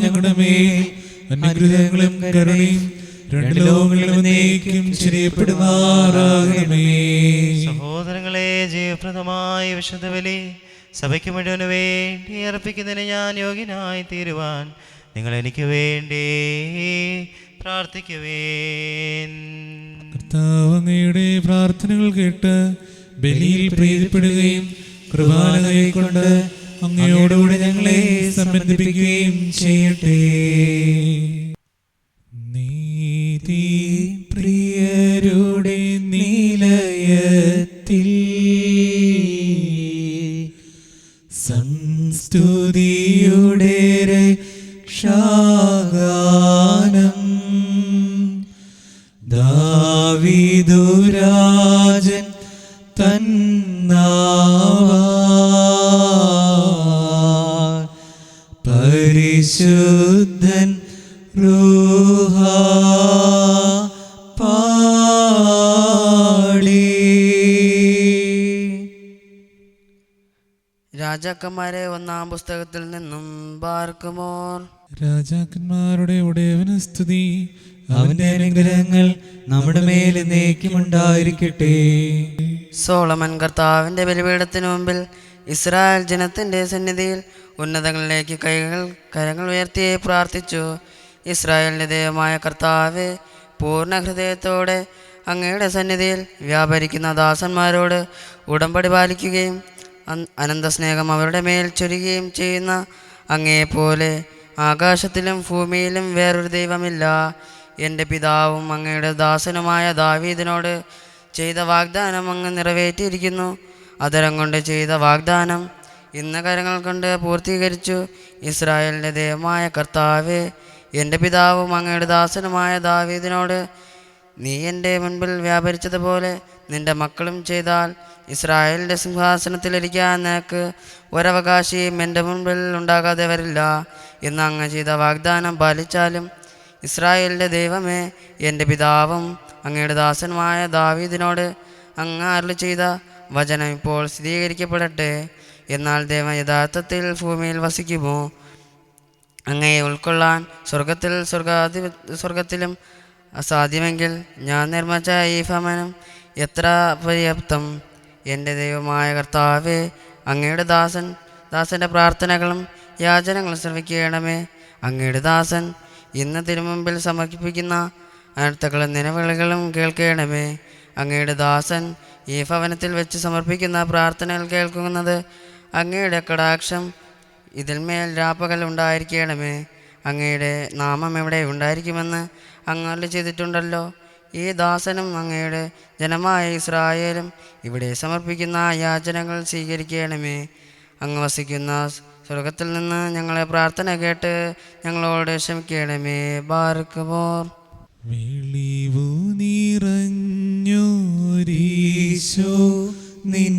ഞങ്ങളുടെ മേൽ അനുഗ്രഹങ്ങളും കരുണയും രണ്ട് ലോകങ്ങളിലും എന്നേക്കും ചെയ്യപ്പെടുമാറാകണമേ. സഹോദരങ്ങളെ, ജീവപ്രദമായ വിശുദ്ധ ബലി സഭയ്ക്ക് മുഴുവന് വേണ്ടി അർപ്പിക്കുന്നതിന് ഞാൻ യോഗ്യനായി തീരുവാൻ നിങ്ങൾ എനിക്ക് വേണ്ടി പ്രാർത്ഥിക്കുവേൻ. കർത്താവ് അങ്ങയുടെ പ്രാർത്ഥനകൾ കേട്ട് ബലിയിൽ പ്രീതിപ്പെടുകയും കൃപാലയെ കൊണ്ട് അങ്ങയോടുകൂടെ ഞങ്ങളെ സംബന്ധിപ്പിക്കുകയും ചെയ്യട്ടെ. നീതി പ്രിയരുടെ നിലയത്തിൽ സംസ്തുതിയുടെ രക്ഷാഗാനം ദാവീദുരാജൻ പരിശുദ്ധൻ റൂഹാ പാടി. രാജാക്കന്മാരെ ഒന്നാം പുസ്തകത്തിൽ നിന്നും ബാർക്കുമോർ. രാജാക്കന്മാരുടെ ഉടയവന് സ്തുതി. അവന്റെ അനുഗ്രഹങ്ങൾ നമ്മുടെ മേൽ എന്നേക്കുമുണ്ടായിരിക്കട്ടെ. സോളമൻ കർത്താവിന്റെ ബലിപീഠത്തിനു മുമ്പിൽ ഇസ്രായേൽ ജനത്തിന്റെ സന്നിധിയിൽ ഉന്നതങ്ങളിലേക്ക് കരങ്ങൾ ഉയർത്തി പ്രാർത്ഥിച്ചു. ഇസ്രായേലിന്റെ ദൈവമായ കർത്താവേ, പൂർണ്ണ ഹൃദയത്തോടെ അങ്ങയുടെ സന്നിധിയിൽ വ്യാപരിക്കുന്ന ദാസന്മാരോട് ഉടമ്പടി പാലിക്കുകയും അനന്ത സ്നേഹം അവരുടെ മേൽ ചൊരിയുകയും ചെയ്യുന്ന അങ്ങയെപ്പോലെ ആകാശത്തിലും ഭൂമിയിലും വേറൊരു ദൈവമില്ല. എൻ്റെ പിതാവും അങ്ങയുടെ ദാസനുമായ ദാവീദിനോട് ചെയ്ത വാഗ്ദാനം അങ്ങ് നിറവേറ്റിയിരിക്കുന്നു. അതരം കൊണ്ട് ചെയ്ത വാഗ്ദാനം ഇന്ന് കരങ്ങൾ കൊണ്ട് പൂർത്തീകരിച്ചു. ഇസ്രായേലിൻ്റെ ദൈവമായ കർത്താവേ, എൻ്റെ പിതാവും അങ്ങയുടെ ദാസനുമായ ദാവീദിനോട് നീ എൻ്റെ മുൻപിൽ വ്യാപരിച്ചതുപോലെ നിൻ്റെ മക്കളും ചെയ്താൽ ഇസ്രായേലിൻ്റെ സിംഹാസനത്തിലിരിക്കാൻ നിനക്ക് ഒരവകാശിയും എൻ്റെ മുൻപിൽ ഉണ്ടാകാതെ വരില്ല എന്ന് അങ്ങ് ചെയ്ത വാഗ്ദാനം പാലിച്ചാലും ഇസ്രായേലിൻ്റെ ദൈവമേ, എൻ്റെ പിതാവും അങ്ങയുടെ ദാസനുമായ ദാവീദിനോട് അങ്ങ് അരുളി ചെയ്ത വചനം ഇപ്പോൾ സ്ഥിരീകരിക്കപ്പെടട്ടെ. എന്നാൽ ദൈവം യഥാർത്ഥത്തിൽ ഭൂമിയിൽ വസിക്കുമോ? അങ്ങയെ ഉൾക്കൊള്ളാൻ സ്വർഗത്തിലും അസാധ്യമെങ്കിൽ ഞാൻ നിർമ്മിച്ച ഈ ഭവനം എത്ര പര്യാപ്തം. എൻ്റെ ദൈവമായ കർത്താവേ, അങ്ങയുടെ ദാസൻ്റെ പ്രാർത്ഥനകളും യാചനകളും ശ്രവിക്കണമേ. അങ്ങയുടെ ദാസൻ ഇന്ന് തിരുമുമ്പിൽ സമർപ്പിക്കുന്ന അനർത്ഥകളും നിലവിളികളും കേൾക്കണമേ. അങ്ങയുടെ ദാസൻ ഈ ഭവനത്തിൽ വെച്ച് സമർപ്പിക്കുന്ന പ്രാർത്ഥനകൾ കേൾക്കുന്നത് അങ്ങയുടെ കടാക്ഷം ഇതിന്മേൽ രാപ്പകൽ ഉണ്ടായിരിക്കണമേ. അങ്ങയുടെ നാമം എവിടെ ഉണ്ടായിരിക്കുമെന്ന് അങ്ങ് അരുളി ചെയ്തിട്ടുണ്ടല്ലോ. ഈ ദാസനും അങ്ങയുടെ ജനമായ ഇസ്രായേലും ഇവിടെ സമർപ്പിക്കുന്ന യാചനകൾ സ്വീകരിക്കണമേ. അങ്ങ് വസിക്കുന്ന സ്വർഗത്തിൽ നിന്ന് ഞങ്ങളെ പ്രാർത്ഥന കേട്ട് ഞങ്ങളോട് ക്ഷമിക്കണമേ. ബാർക്കുമോർ. വെളിവു നിറഞ്ഞോരീശോ നിൻ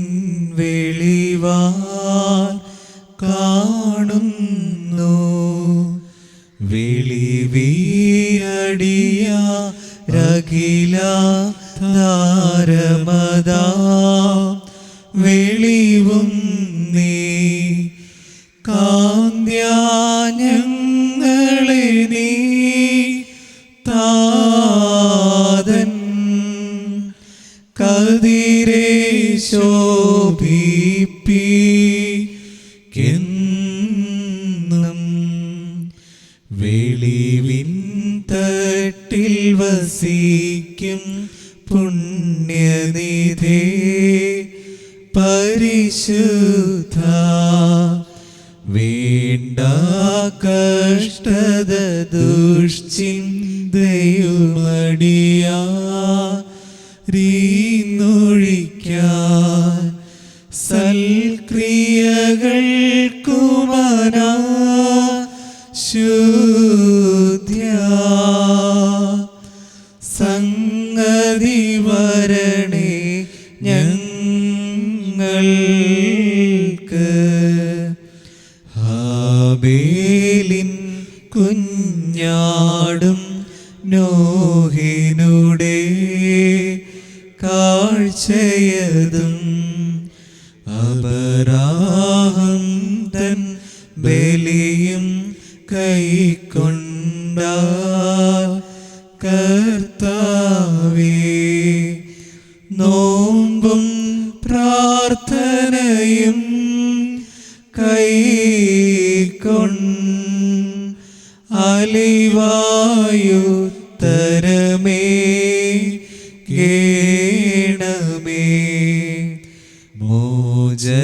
വെളിവാൽ കാണുന്നു. വെളിവിയടിയ രഖില താരമതാ വെളിവും നീ കാന്യാഞങ്ങളെ നീ താതൻ കതിരേ ശോഭിപ്പിക്കെന്നും വെളിവിൻ തട്ടിൽ വസിക്കും പുണ്യനിധേ പരിശുദ്ധ വേണ്ട കഷ്ടത ദുഷ്ചിന്തയുമടിയാറിന്നൊഴിക്കാൻ സൽക്രിയകൾക്കുമനാ ശുദ്ധ്യ സംഗതി വരണേ ഞങ്ങൾക്ക്. ഹാബേലിൻ കുഞ്ഞാടും നോഹിനുടെ കാഴ്ചയതും അബരാഹം തൻ ബലിയും കൈക്കൊണ്ട കർത്താവേ, നോമ്പും പ്രാർത്ഥനയും അലിവായുത്തരമേ കേണമേ. മോചനമദിന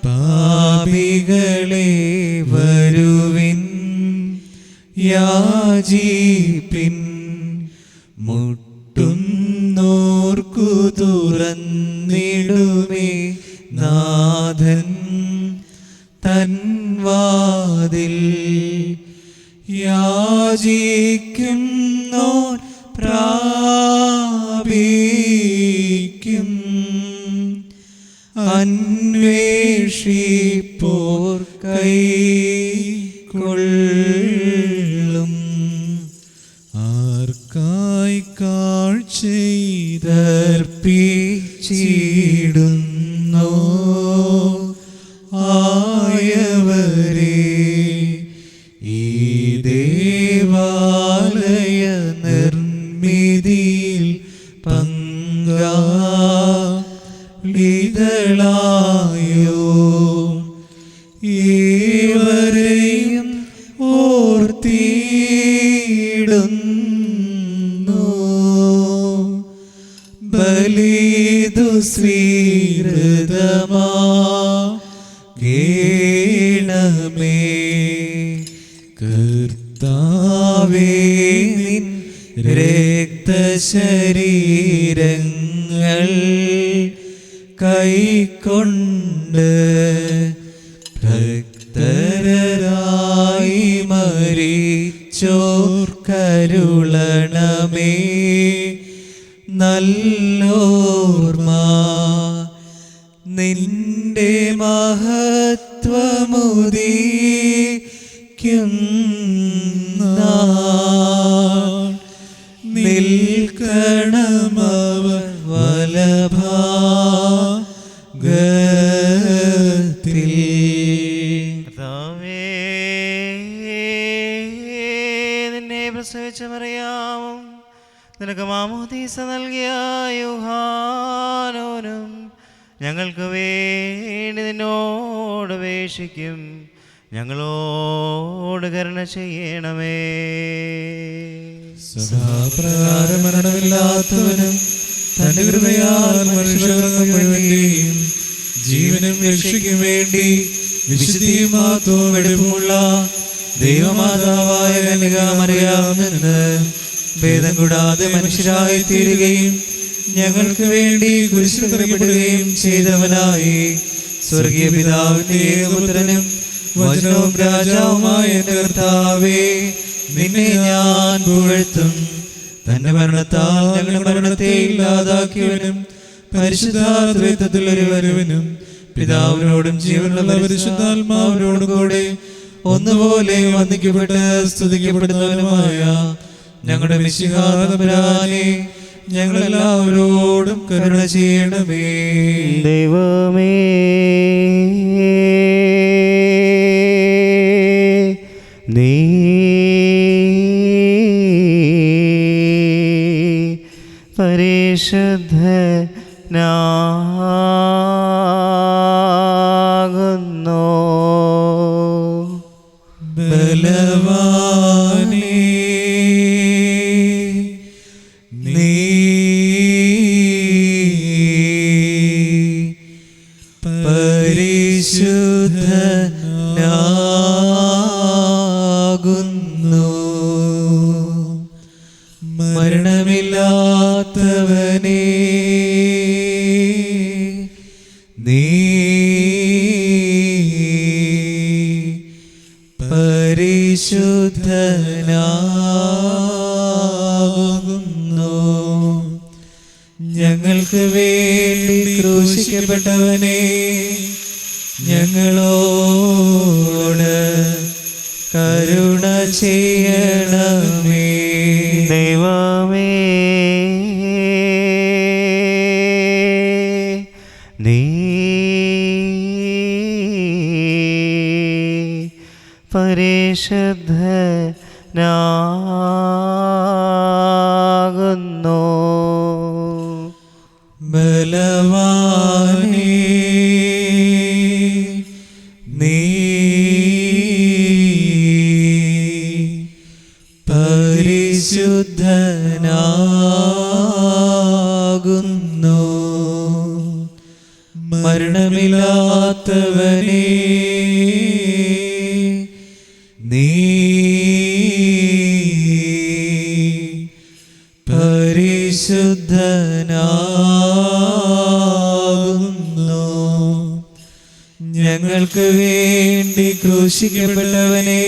പാപികളെ വരുവിൻ, യാചിപ്പിൻ, മുട്ടുന്നോർക്കു തുറന്നിടുമേ നാഥൻ തൻ വാതിൽ. യാചിക്കുന്നോർ പ്രാപിക്കും, അന്വേഷിപ്പോർ കൈക്കൊള്ളും. ആർക്കായി കാഴ്ചയിതർപ്പിച്ചിടുന്നോ ആയവരെ, ഈ ദേവാലയ നിർമ്മിതിയിൽ പങ്കാളികളായോ, ഏവരെയും ഓർത്തിടുന്നു. ബലിതു സ്വീകൃതമാകേണമേ. കർത്താവേ, നിൻ രക്തശരീരങ്ങൾ കൈക്കൊണ്ട് ഭക്തരായി മരിച്ചോർ കരുളണമേ. നല്ലോർമ്മ നിന്റെ മഹത്വമുദീക്കുന്ന നിൽക്കണമവർ വലഭാഗത്തിൽ. കർത്താവേ, നിന്നെ പ്രസവിച്ച മറിയാമും നിനക്ക് മാമോദീസ നൽകിയ യോഹാനോനും ഞങ്ങൾക്ക് വേണ്ടി നിന്നോട് അപേക്ഷിക്കും. ഞങ്ങളോട് കരുണ ചെയ്യണമേ. സദാപ്രകാരം മരണമില്ലാത്തവനും തന്റെ കൃപയാൽ മനുഷ്യർക്ക് വേണ്ടിയും ജീവനും രക്ഷയ്ക്കും വേണ്ടി വിശുദ്ധിയും മഹത്വവും എടുപ്പുമുള്ള ദൈവമാതാവായ കന്യകാമറിയാമെന്ന് ഭേദം കൂടാതെ മനുഷ്യരായി തീരുകയും ഞങ്ങൾക്ക് വേണ്ടി കുരിശിൽ തറയ്ക്കപ്പെടുകയും ചെയ്തവനായി സ്വർഗീയ പിതാവിന്റെ ഏകപുത്രനും വചനവും രാജാവുമായ എന്റെ കർത്താവേ, നിന്നെ ഞാൻ പുകഴ്ത്തും. തന്റെ മരണത്താൽ ഞങ്ങളുടെ മരണത്തെ ഇല്ലാതാക്കിയവനും പരിശുദ്ധ ത്രിത്വത്തിൽ ഒരുവനും പിതാവിനോടും ജീവനുള്ള പരിശുദ്ധാത്മാവിനോടും കൂടെ ഒന്നുപോലെ വന്ദിക്കപ്പെട്ട് സ്തുതിക്കപ്പെടുന്നവനുമായ ഞങ്ങളുടെ മിശിഹാ തമ്പുരാനെ, ഞങ്ങളെല്ലാവരോടും കരുണ ചെയ്യണമേ. ദൈവമേ, നീ പരിശുദ്ധനാകുന്നു. ബലവാനേ, നീ പരിശുദ്ധനാകുന്നു. മരണമില്ലാത്തവനേ, നീ പരിശുദ്ധനാകുന്നു. ഞങ്ങൾക്ക് വേണ്ടി ക്രൂശിക്കപ്പെട്ടവനെ, ഞങ്ങളോട് കരുണ ചെയ്യണമേ. ദൈവമേ, പരിശുദ്ധനാകുന്നു. ബലവാനേ നീ പരിശുദ്ധനാകുന്നു. മരണമില്ലാത്തവനേ നീ പരിശുദ്ധനാകുന്നു. ഞങ്ങൾക്ക് വേണ്ടി ക്രൂശിക്കപ്പെട്ടവനേ,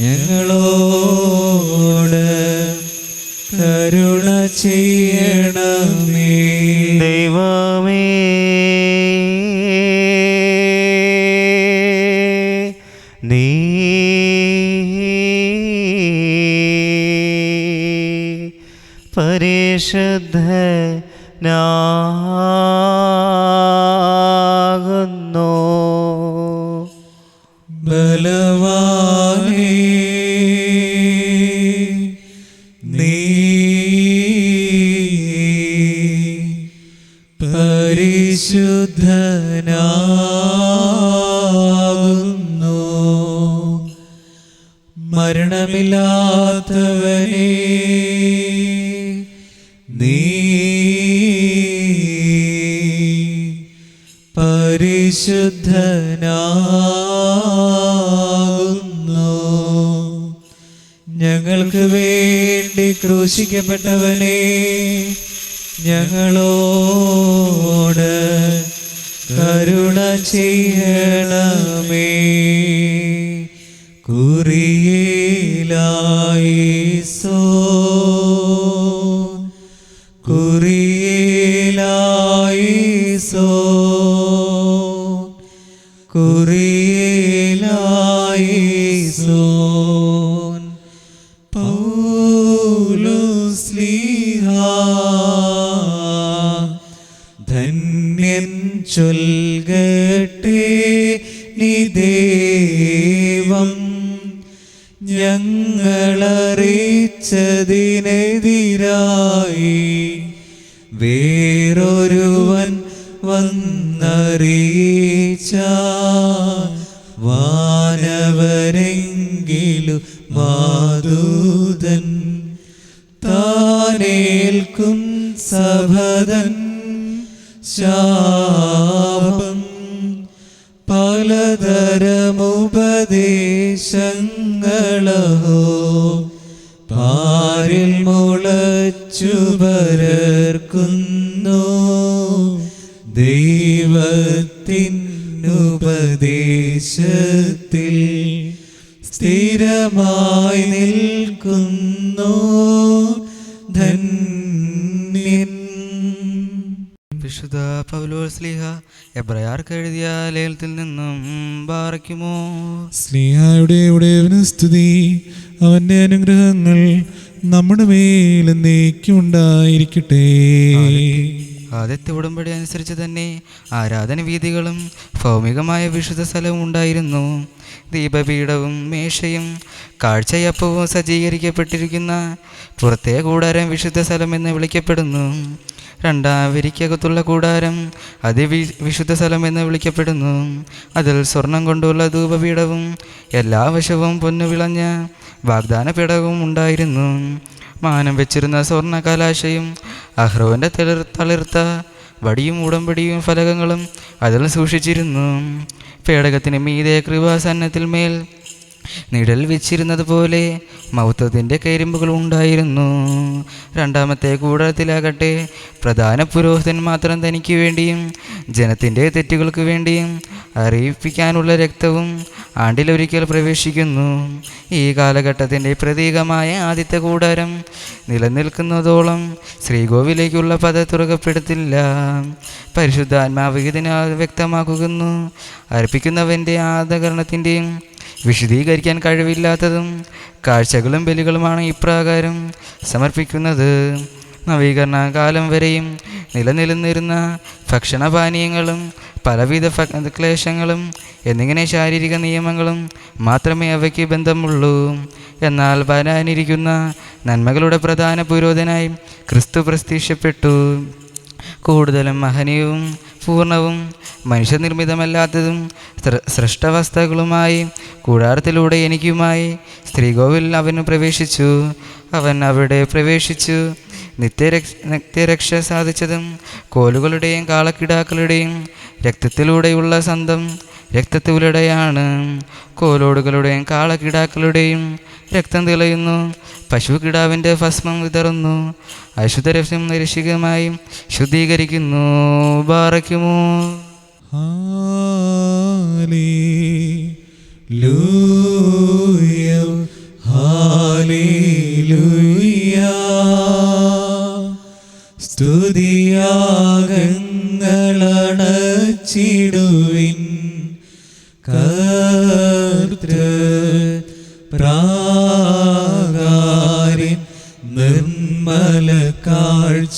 ഞങ്ങളോട് കരുണ ചെയ്യണമേ. ദൈവമേ, നീ പരിശുദ്ധനാകുന്നു. ബലവാനേ നീ പരിശുദ്ധനാകുന്നു. മരണമില്ലാത്തവനേ നീ പരിശുദ്ധനാകുന്നു. ഞങ്ങൾക്ക് വേണ്ടി ക്രൂശിക്കപ്പെട്ടവനേ, ഞങ്ങളോട് കരുണ ചെയ്യണമേ. കുറിയേലായിസോ കുറിയേലായിസോ കുറിയേലായിസോ. പൗലോസ്ലീഹാ ധന്യൻ ചൊൽകട്ടെ നീ ദേവം ഞങ്ങളറിയിച്ചതിനെതിരായി വേറൊരുവൻ വന്നറിയിച്ച വാനവരെങ്കിലും മാതൂതൻ താനേൽക്കും സഭതൻ ശാപം. പലതരമുപദേശങ്ങളോ പാരിൽ മുളച്ചു പരർക്കുന്നു. ദൈവത്തിനുപദേശത്തിൽ സ്ഥിരമായി നിൽക്കുന്നു ധന്യൻ. വിശുദ്ധ പൗലോസ്ലീഹ എബ്രായർക്ക് എഴുതിയ ലേഖനത്തിൽ നിന്നും ബാറയ്ക്കുമോ. സ്നേഹയുടെ ഉടയവന് സ്തുതി. അവന്റെ അനുഗ്രഹങ്ങൾ നമ്മുടെ മേൽ എന്നേക്കുമുണ്ടായിരിക്കട്ടെ. ആദ്യത്തെ ഉടമ്പടി അനുസരിച്ച് തന്നെ ആരാധന വീഥികളും ഭൗമികമായ വിശുദ്ധ സ്ഥലവും ഉണ്ടായിരുന്നു. ദീപപീഠവും മേശയും കാഴ്ചയപ്പവും സജ്ജീകരിക്കപ്പെട്ടിരിക്കുന്ന പുറത്തെ കൂടാരം വിശുദ്ധ സ്ഥലം എന്ന് വിളിക്കപ്പെടുന്നു. രണ്ടാം വരിക്കകത്തുള്ള കൂടാരം വിശുദ്ധ സ്ഥലം എന്ന് വിളിക്കപ്പെടുന്നു. അതിൽ സ്വർണം കൊണ്ടുള്ള ധൂപപീഠവും എല്ലാ വശവും പൊന്നു വിളഞ്ഞ വാഗ്ദാന പീഠവും ഉണ്ടായിരുന്നു. മാനം വെച്ചിരുന്ന സ്വർണ്ണ കലാശയും അഹ്റോന്റെ തളിർത്ത വടിയും ഉടമ്പടിയും ഫലകങ്ങളും അതിൽ സൂക്ഷിച്ചിരുന്നു. പേടകത്തിന് മീതെ കൃപാസന്നത്തിൽ മേൽ നിഴൽ വെച്ചിരുന്നത് പോലെ മൗത്തത്തിൻ്റെ കരിമ്പുകൾ ഉണ്ടായിരുന്നു. രണ്ടാമത്തെ കൂടാരത്തിലാകട്ടെ പ്രധാന പുരോഹിതൻ മാത്രം തനിക്ക് വേണ്ടിയും ജനത്തിൻ്റെ തെറ്റുകൾക്ക് വേണ്ടിയും അറിയിപ്പിക്കാനുള്ള രക്തവും ആണ്ടിലൊരിക്കൽ പ്രവേശിക്കുന്നു. ഈ കാലഘട്ടത്തിൻ്റെ പ്രതീകമായ ആദ്യത്തെ കൂടാരം നിലനിൽക്കുന്നതോളം ശ്രീകോവിലേക്കുള്ള പദ തുറക്കപ്പെടത്തില്ല. പരിശുദ്ധാത്മാവ് ഇതിനാൽ വ്യക്തമാക്കുന്നു. അർപ്പിക്കുന്നവൻ്റെ ആദകരണത്തിൻ്റെയും വിശദീകരിക്കാൻ കഴിവില്ലാത്തതും കാഴ്ചകളും ബലികളുമാണ് ഇപ്രകാരം സമർപ്പിക്കുന്നത്. നവീകരണ കാലം വരെയും നിലനിന്നിരുന്ന ഭക്ഷണപാനീയങ്ങളും പലവിധ ക്ലേശങ്ങളും എന്നിങ്ങനെ ശാരീരിക നിയമങ്ങളും മാത്രമേ അവയ്ക്ക് ബന്ധമുള്ളൂ. എന്നാൽ വരാനിരിക്കുന്ന നന്മകളുടെ പ്രധാന പുരോധനായി ക്രിസ്തു പ്രത്യക്ഷപ്പെട്ടു. കൂടുതലും മഹനീയവും പൂർണ്ണവും മനുഷ്യനിർമ്മിതമല്ലാത്തതും സൃഷ്ടവസ്തുക്കളുമായി കൂടാരത്തിലൂടെ എനിക്കുമായി സ്ത്രീകോവിൽ അവന് പ്രവേശിച്ചു. അവൻ അവിടെ പ്രവേശിച്ചു നിത്യരക്ഷ സാധിച്ചതും കോലുകളുടെയും കാളക്കിടാക്കളുടെയും രക്തത്തിലൂടെയുള്ള സ്വന്തം രക്തത്തിലൂടെയാണ്. കോലോടുകളുടെയും കാളക്കിടാക്കളുടെയും രക്തം തിളയുന്നു. പശുക്കിടാവിൻ്റെ ഭസ്മം വിതറുന്നു. അശുദ്ധരസം നിരക്ഷികമായി ശുദ്ധീകരിക്കുന്നു. ബാറയ്ക്കുമോ ഹല്ലേലൂയ ഹല്ലേലൂയ. സ്തുതിയാഗങ്ങളണച്ചിടുവിൻ കർത്തൃപ്രാകാരൻ നിർമ്മല കാഴ്ചയുമായി.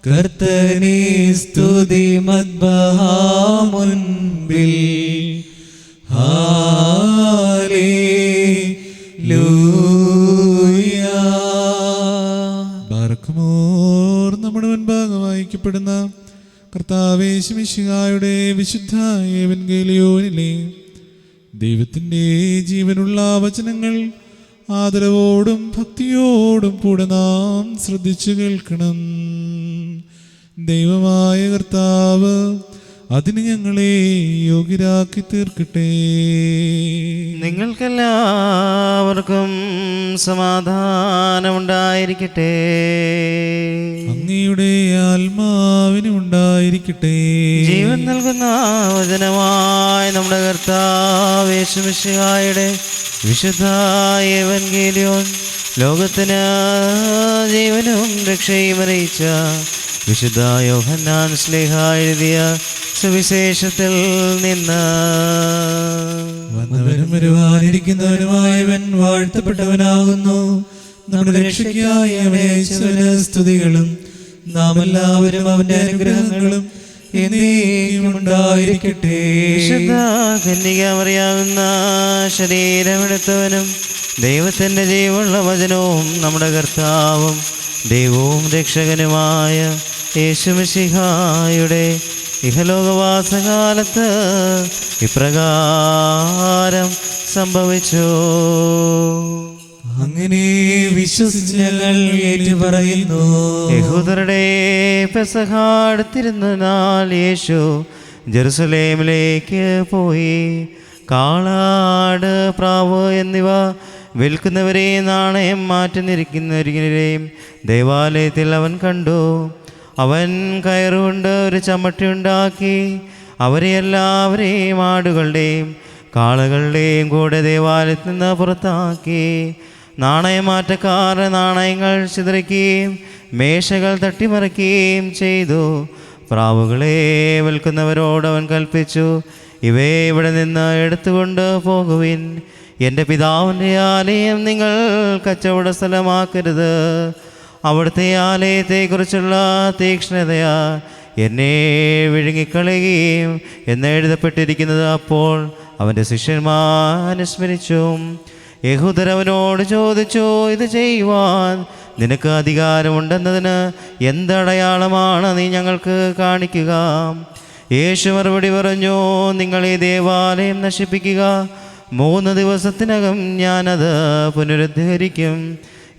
കർത്തനെ സ്തുതി മദ്ബഹാമുൻപിൽ. ഹല്ലേലൂയ. ബാറക്കുമോർ. നമ്മുടെ മുൻപാകെ വായിക്കപ്പെടുന്ന കർത്താവേ മിശിഹായുടെ വിശുദ്ധ എവൻഗേലിയോനിലെ ദൈവത്തിൻ്റെ ജീവനുള്ള വചനങ്ങൾ ആദരവോടും ഭക്തിയോടും കൂടെ നാം ശ്രദ്ധിച്ചു കേൾക്കണം. ദൈവമായ കർത്താവ് അതിന് ഞങ്ങളെ യോഗ്യരാക്കി തീർക്കട്ടെ. നിങ്ങൾക്കെല്ലാവർക്കും സമാധാനമുണ്ടായിരിക്കട്ടെ. അങ്ങയുടെ ആത്മാവിനും ഉണ്ടായിരിക്കട്ടെ. ജീവൻ നൽകുന്ന വചനമായ നമ്മുടെ കർത്താവ് യേശു മിശിഹായുടെ വിശുദ്ധ എവൻഗേലിയോൻ ലോകത്തിന് ജീവനും രക്ഷയും അറിയിച്ച വിശുദ്ധ യോഹന്നാൻ ശ്ലീഹ എഴുതിയ സുവിശേഷത്തിൽ നിന്ന്. വന്നവനും വരുവാനിരിക്കുന്നവനുമായവൻ വാഴ്ത്തപ്പെട്ടവനാകുന്നു. നമ്മുടെ രക്ഷയ്ക്കായി അവനെ അയച്ചവന് സ്തുതികളും നാം എല്ലാവരും അവന്റെ അനുഗ്രഹങ്ങളും എന്നേക്കും ഉണ്ടായിരിക്കട്ടെ. വിശുദ്ധ കന്യക മറിയാവുന്ന ശരീരമെടുത്തവനും ദൈവത്തിൻ്റെ ജീവനുള്ള വചനവും നമ്മുടെ കർത്താവും ദൈവവും രക്ഷകനുമായ യേശു മിശിഹായുടെ ഇഹലോകവാസകാലത്ത് ഇപ്രകാരം സംഭവിച്ചു. അങ്ങനെ വിശ്വസിച്ച് ഞങ്ങൾ ഏറ്റുപറയുന്നു. യഹൂദരുടെ പെസഹ അടുത്തിരുന്ന നാൾ യേശു ജെറുസലേമിലേക്ക് പോയി. കാളാട്, പ്രാവ് എന്നിവ വിൽക്കുന്നവരെ നാണയം മാറ്റുന്നിരിക്കുന്നവരെയും ദേവാലയത്തിൽ അവൻ കണ്ടു. അവൻ കയറുകൊണ്ട് ഒരു ചമ്മട്ടി ഉണ്ടാക്കി അവരെ എല്ലാവരെയും ആടുകളുടെയും കാളകളുടെയും കൂടെ ദേവാലയത്തിൽ നിന്ന് പുറത്താക്കി. നാണയമാറ്റക്കാർ നാണയങ്ങൾ ചിതറിക്കുകയും മേശകൾ തട്ടിമറിക്കുകയും ചെയ്തു. പ്രാവുകളെ വിൽക്കുന്നവരോട് അവൻ കൽപ്പിച്ചു, ഇവയെ ഇവിടെ നിന്ന് എടുത്തുകൊണ്ട് പോകുവിൻ. എൻ്റെ പിതാവിൻ്റെ ആലയം നിങ്ങൾ കച്ചവട സ്ഥലമാക്കരുത്. അവിടുത്തെ ആലയത്തെക്കുറിച്ചുള്ള തീക്ഷ്ണതയാ എന്നെ വിഴുങ്ങിക്കളയുകയും എന്ന് എഴുതപ്പെട്ടിരിക്കുന്നത്. അപ്പോൾ അവൻ്റെ ശിഷ്യന്മാർ അനുസ്മരിച്ചു. യഹൂദർ അവനോട് ചോദിച്ചു, ഇത് ചെയ്യുവാൻ നിനക്ക് അധികാരമുണ്ടെന്നതിന് എന്തടയാളമാണ് നീ ഞങ്ങൾക്ക് കാണിക്കുക? യേശു മറുപടി പറഞ്ഞു, നിങ്ങൾ ഈ ദേവാലയം നശിപ്പിക്കുക, 3 ദിവസത്തിനകം ഞാനത് പുനരുദ്ധരിക്കും.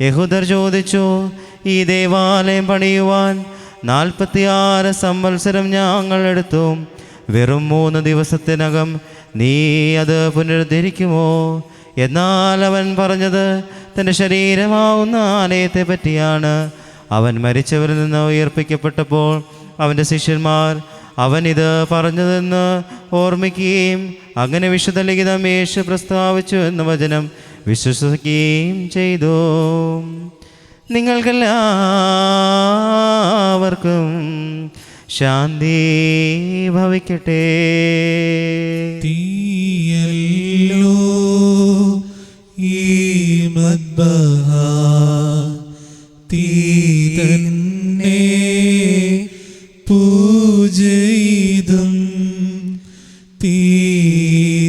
യഹൂദർ ചോദിച്ചു, ഈ ദേവാലയം പണിയുവാൻ 46 സംവത്സരം ഞങ്ങൾ എടുത്തു. വെറും 3 ദിവസത്തിനകം നീ അത് പുനരുദ്ധരിക്കുമോ? എന്നാൽ അവൻ പറഞ്ഞത് തൻ്റെ ശരീരമാവുന്ന ആലയത്തെ പറ്റിയാണ്. അവൻ മരിച്ചവരിൽ നിന്ന് ഉയർപ്പിക്കപ്പെട്ടപ്പോൾ അവൻ്റെ ശിഷ്യന്മാർ അവനിത് പറഞ്ഞതെന്ന് ഓർമ്മിക്കുകയും അങ്ങനെ വിശുദ്ധ ലിഖിതം യേശു പ്രസ്താവിച്ചു എന്ന വചനം വിശ്വസിക്കുകയും ചെയ്തു. നിങ്ങൾക്കെല്ലാവർക്കും ശാന്തി ഭവിക്കട്ടെ. തീയല്ലോ ഈ മദ്ബഹ തീ തന്നെ പൂജയിതും തീതിനെ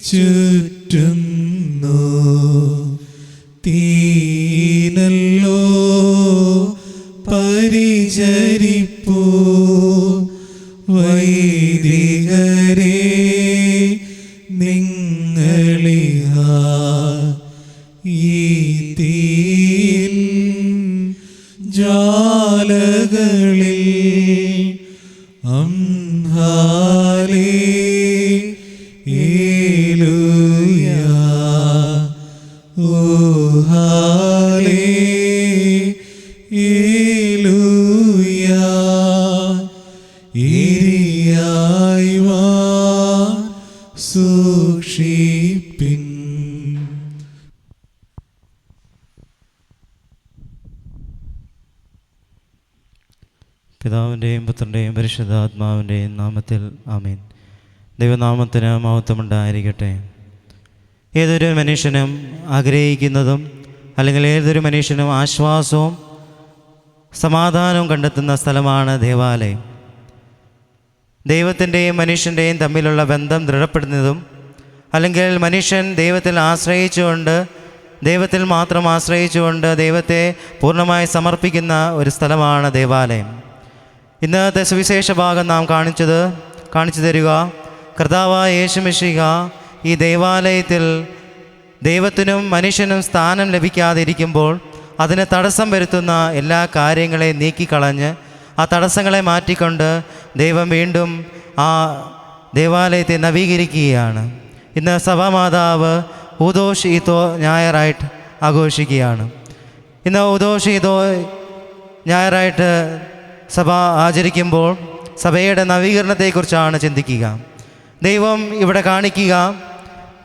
ചുറ്റുന്നു തീനല്ലോ പരിചരിപ്പൂ വൈദികരെ നിങ്ങളിഹ ഈ തീൻ ജ്വാലകളിൽ അംഹാലേ ഏലൂയാ ഓഹാലേ ഏലൂയാ ഏരിയായി വാ സൂക്ഷിപ്പിൻ. പിതാവിൻ്റെയും പുത്രൻ്റെയും പരിശുദ്ധാത്മാവിൻ്റെയും നാമത്തിൽ ആമേൻ. ദൈവനാമത്തിന് മഹത്വമുണ്ടായിരിക്കട്ടെ. ഏതൊരു മനുഷ്യനും ആഗ്രഹിക്കുന്നതും അല്ലെങ്കിൽ ഏതൊരു മനുഷ്യനും ആശ്വാസവും സമാധാനവും കണ്ടെത്തുന്ന സ്ഥലമാണ് ദേവാലയം. ദൈവത്തിൻ്റെയും മനുഷ്യൻ്റെയും തമ്മിലുള്ള ബന്ധം ദൃഢപ്പെടുന്നതും അല്ലെങ്കിൽ മനുഷ്യൻ ദൈവത്തിൽ ആശ്രയിച്ചുകൊണ്ട് ദൈവത്തിൽ മാത്രം ആശ്രയിച്ചുകൊണ്ട് ദൈവത്തെ പൂർണ്ണമായി സമർപ്പിക്കുന്ന ഒരു സ്ഥലമാണ് ദേവാലയം. ഇന്നത്തെ സുവിശേഷ ഭാഗം നാം കാണിച്ചു തരിക കർത്താവായ യേശുമിശിഹ ഈ ദേവാലയത്തിൽ ദൈവത്തിനും മനുഷ്യനും സ്ഥാനം ലഭിക്കാതിരിക്കുമ്പോൾ അതിന് തടസ്സം വരുത്തുന്ന എല്ലാ കാര്യങ്ങളെയും നീക്കിക്കളഞ്ഞ് ആ തടസ്സങ്ങളെ മാറ്റിക്കൊണ്ട് ദൈവം വീണ്ടും ആ ദേവാലയത്തെ നവീകരിക്കുകയാണ്. ഇന്ന് സഭാമാതാവ് ഉദോഷ് ഈതോ ഞായറായിട്ട് ആഘോഷിക്കുകയാണ്. ഇന്ന് ഉദോഷ് ഈതോ ഞായറായിട്ട് സഭ ആചരിക്കുമ്പോൾ സഭയുടെ നവീകരണത്തെക്കുറിച്ചാണ് ചിന്തിക്കുക. ദൈവം ഇവിടെ കാണിക്കുക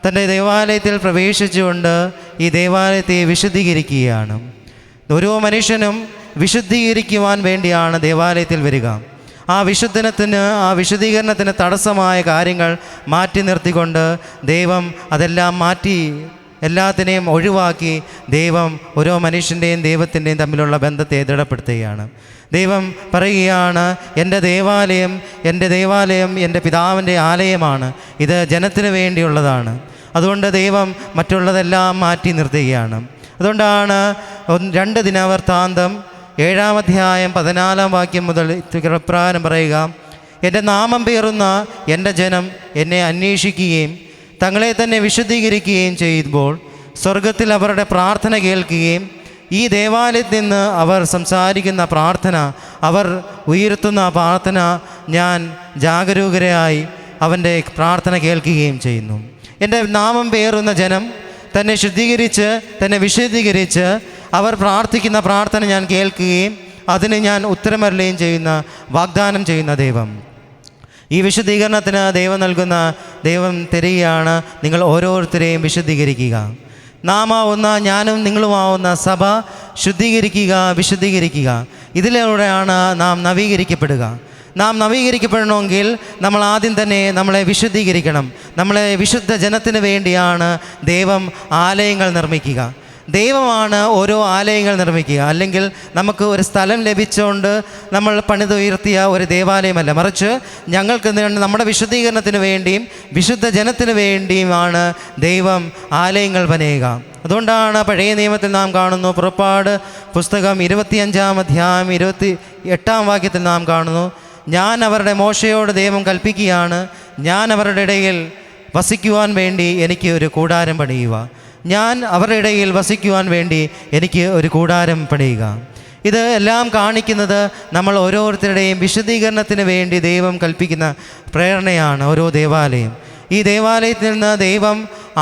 തൻ്റെ ദേവാലയത്തിൽ പ്രവേശിച്ചുകൊണ്ട് ഈ ദേവാലയത്തെ വിശുദ്ധീകരിക്കുകയാണ്. ഓരോ മനുഷ്യനും വിശുദ്ധീകരിക്കുവാൻ വേണ്ടിയാണ് ദേവാലയത്തിൽ വരിക. ആ വിശുദ്ധീകരണത്തിന് തടസ്സമായ കാര്യങ്ങൾ മാറ്റി നിർത്തിക്കൊണ്ട് ദൈവം അതെല്ലാം മാറ്റി എല്ലാത്തിനെയും ഒഴിവാക്കി ദൈവം ഓരോ മനുഷ്യൻ്റെയും ദൈവത്തിൻ്റെയും തമ്മിലുള്ള ബന്ധത്തെ ദൃഢപ്പെടുത്തുകയാണ്. ദൈവം പറയുകയാണ്, എൻ്റെ ദേവാലയം എൻ്റെ പിതാവിൻ്റെ ആലയമാണ്, ഇത് ജനത്തിന് വേണ്ടിയുള്ളതാണ്. അതുകൊണ്ട് ദൈവം മറ്റുള്ളതെല്ലാം മാറ്റി നിർത്തുകയാണ്. അതുകൊണ്ടാണ് 2 ദിനവൃത്താന്തം 7-ാം അധ്യായം 14-ാം വാക്യം മുതൽ പ്രകാരം പറയുക, എൻ്റെ നാമം പേറുന്ന എൻ്റെ ജനം എന്നെ അന്വേഷിക്കുകയും തങ്ങളെ തന്നെ വിശുദ്ധീകരിക്കുകയും ചെയ്യുമ്പോൾ സ്വർഗത്തിൽ അവരുടെ പ്രാർത്ഥന കേൾക്കുകയും ഈ ദേവാലയത്തിൽ നിന്ന് അവർ സംസാരിക്കുന്ന പ്രാർത്ഥന, അവർ ഉയർത്തുന്ന പ്രാർത്ഥന ഞാൻ ജാഗരൂകരായി അവൻ്റെ പ്രാർത്ഥന കേൾക്കുകയും ചെയ്യുന്നു. എൻ്റെ നാമം പേറുന്ന ജനം തന്നെ ശുദ്ധീകരിച്ച് തന്നെ വിശുദ്ധീകരിച്ച് അവർ പ്രാർത്ഥിക്കുന്ന പ്രാർത്ഥന ഞാൻ കേൾക്കുകയും അതിന് ഞാൻ ഉത്തരമരുളുകയും ചെയ്യുന്ന വാഗ്ദാനം ചെയ്യുന്ന ദൈവം. ഈ വിശുദ്ധീകരണത്തിന് ദൈവം തരികയാണ്, നിങ്ങൾ ഓരോരുത്തരെയും വിശുദ്ധീകരിക്കുക. നാം ആവുന്ന ഞാനും നിങ്ങളുമാവുന്ന സഭ വിശുദ്ധീകരിക്കുക. ഇതിലൂടെയാണ് നാം നവീകരിക്കപ്പെടുക. നാം നവീകരിക്കപ്പെടണമെങ്കിൽ നമ്മൾ ആദ്യം തന്നെ നമ്മളെ വിശുദ്ധീകരിക്കണം. നമ്മളെ വിശുദ്ധ ജനത്തിന് വേണ്ടിയാണ് ദൈവം ആലയങ്ങൾ നിർമ്മിക്കുക. ദൈവമാണ് ഓരോ ആലയങ്ങൾ നിർമ്മിക്കുക. അല്ലെങ്കിൽ നമുക്ക് ഒരു സ്ഥലം ലഭിച്ചുകൊണ്ട് നമ്മൾ പണിതുയർത്തിയ ഒരു ദേവാലയമല്ല, മറിച്ച് ഞങ്ങൾക്ക് നമ്മുടെ വിശുദ്ധീകരണത്തിന് വേണ്ടിയും വിശുദ്ധ ജനത്തിന് വേണ്ടിയുമാണ് ദൈവം ആലയങ്ങൾ പണിയുക. അതുകൊണ്ടാണ് പഴയ നിയമത്തിൽ നാം കാണുന്നു, പുറപ്പാട് പുസ്തകം 25-ാം അധ്യായം 28-ാം വാക്യത്തിൽ നാം കാണുന്നു, ഞാൻ അവരുടെ മോശയോട് ദൈവം കൽപ്പിക്കുകയാണ്, ഞാൻ അവരുടെ ഇടയിൽ വസിക്കുവാൻ വേണ്ടി എനിക്ക് ഒരു കൂടാരം പണിയുക. ഞാൻ അവരുടെ ഇടയിൽ വസിക്കുവാൻ വേണ്ടി എനിക്ക് ഒരു കൂടാരം പണിയുക. ഇത് എല്ലാം കാണിക്കുന്നത് നമ്മൾ ഓരോരുത്തരുടെയും വിശുദ്ധീകരണത്തിന് വേണ്ടി ദൈവം കൽപ്പിക്കുന്ന പ്രേരണയാണ് ഓരോ ദേവാലയം. ഈ ദേവാലയത്തിൽ നിന്ന് ദൈവം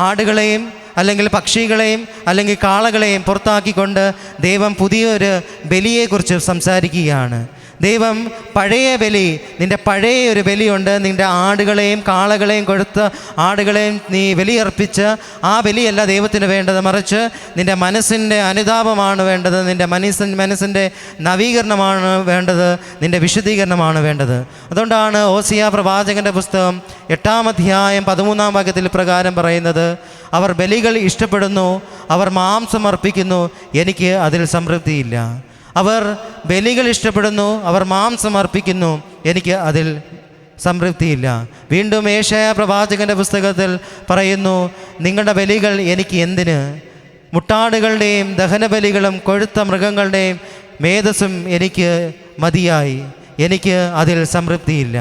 ആടുകളെയും അല്ലെങ്കിൽ പക്ഷികളെയും അല്ലെങ്കിൽ കാളകളെയും പുറത്താക്കിക്കൊണ്ട് ദൈവം പുതിയൊരു ബലിയെക്കുറിച്ച് സംസാരിക്കുകയാണ്. ദൈവം പഴയ ബലി, നിൻ്റെ പഴയ ഒരു ബലിയുണ്ട്, നിൻ്റെ ആടുകളെയും കാളകളെയും കൊടുത്ത് ആടുകളെയും നീ ബലിയർപ്പിച്ച് ആ ബലിയല്ല ദൈവത്തിന് വേണ്ടത്, മറിച്ച് നിൻ്റെ മനസ്സിൻ്റെ അനുതാപമാണ് വേണ്ടത്, നിൻ്റെ മനസ്സിൻ്റെ നവീകരണമാണ് വേണ്ടത്, നിൻ്റെ വിശുദ്ധീകരണമാണ് വേണ്ടത്. അതുകൊണ്ടാണ് ഓസിയ പ്രവാചകൻ്റെ പുസ്തകം 8-ാം അധ്യായം 13-ാം വാക്യത്തിൽ പ്രകാരം പറയുന്നത്, അവർ ബലികൾ ഇഷ്ടപ്പെടുന്നു, അവർ മാംസം അർപ്പിക്കുന്നു, എനിക്ക് അതിൽ സംതൃപ്തിയില്ല. അവർ ബലികൾ ഇഷ്ടപ്പെടുന്നു, അവർ മാംസം അർപ്പിക്കുന്നു, എനിക്ക് അതിൽ സംതൃപ്തിയില്ല. വീണ്ടും ഏശയ്യാ പ്രവാചകൻ്റെ പുസ്തകത്തിൽ പറയുന്നു, നിങ്ങളുടെ ബലികൾ എനിക്ക് എന്തിന്? മുട്ടാടുകളുടെയും ദഹനബലികളും കൊഴുത്ത മൃഗങ്ങളുടെയും മേധസ്സും എനിക്ക് മതിയായി, എനിക്ക് അതിൽ സംതൃപ്തിയില്ല.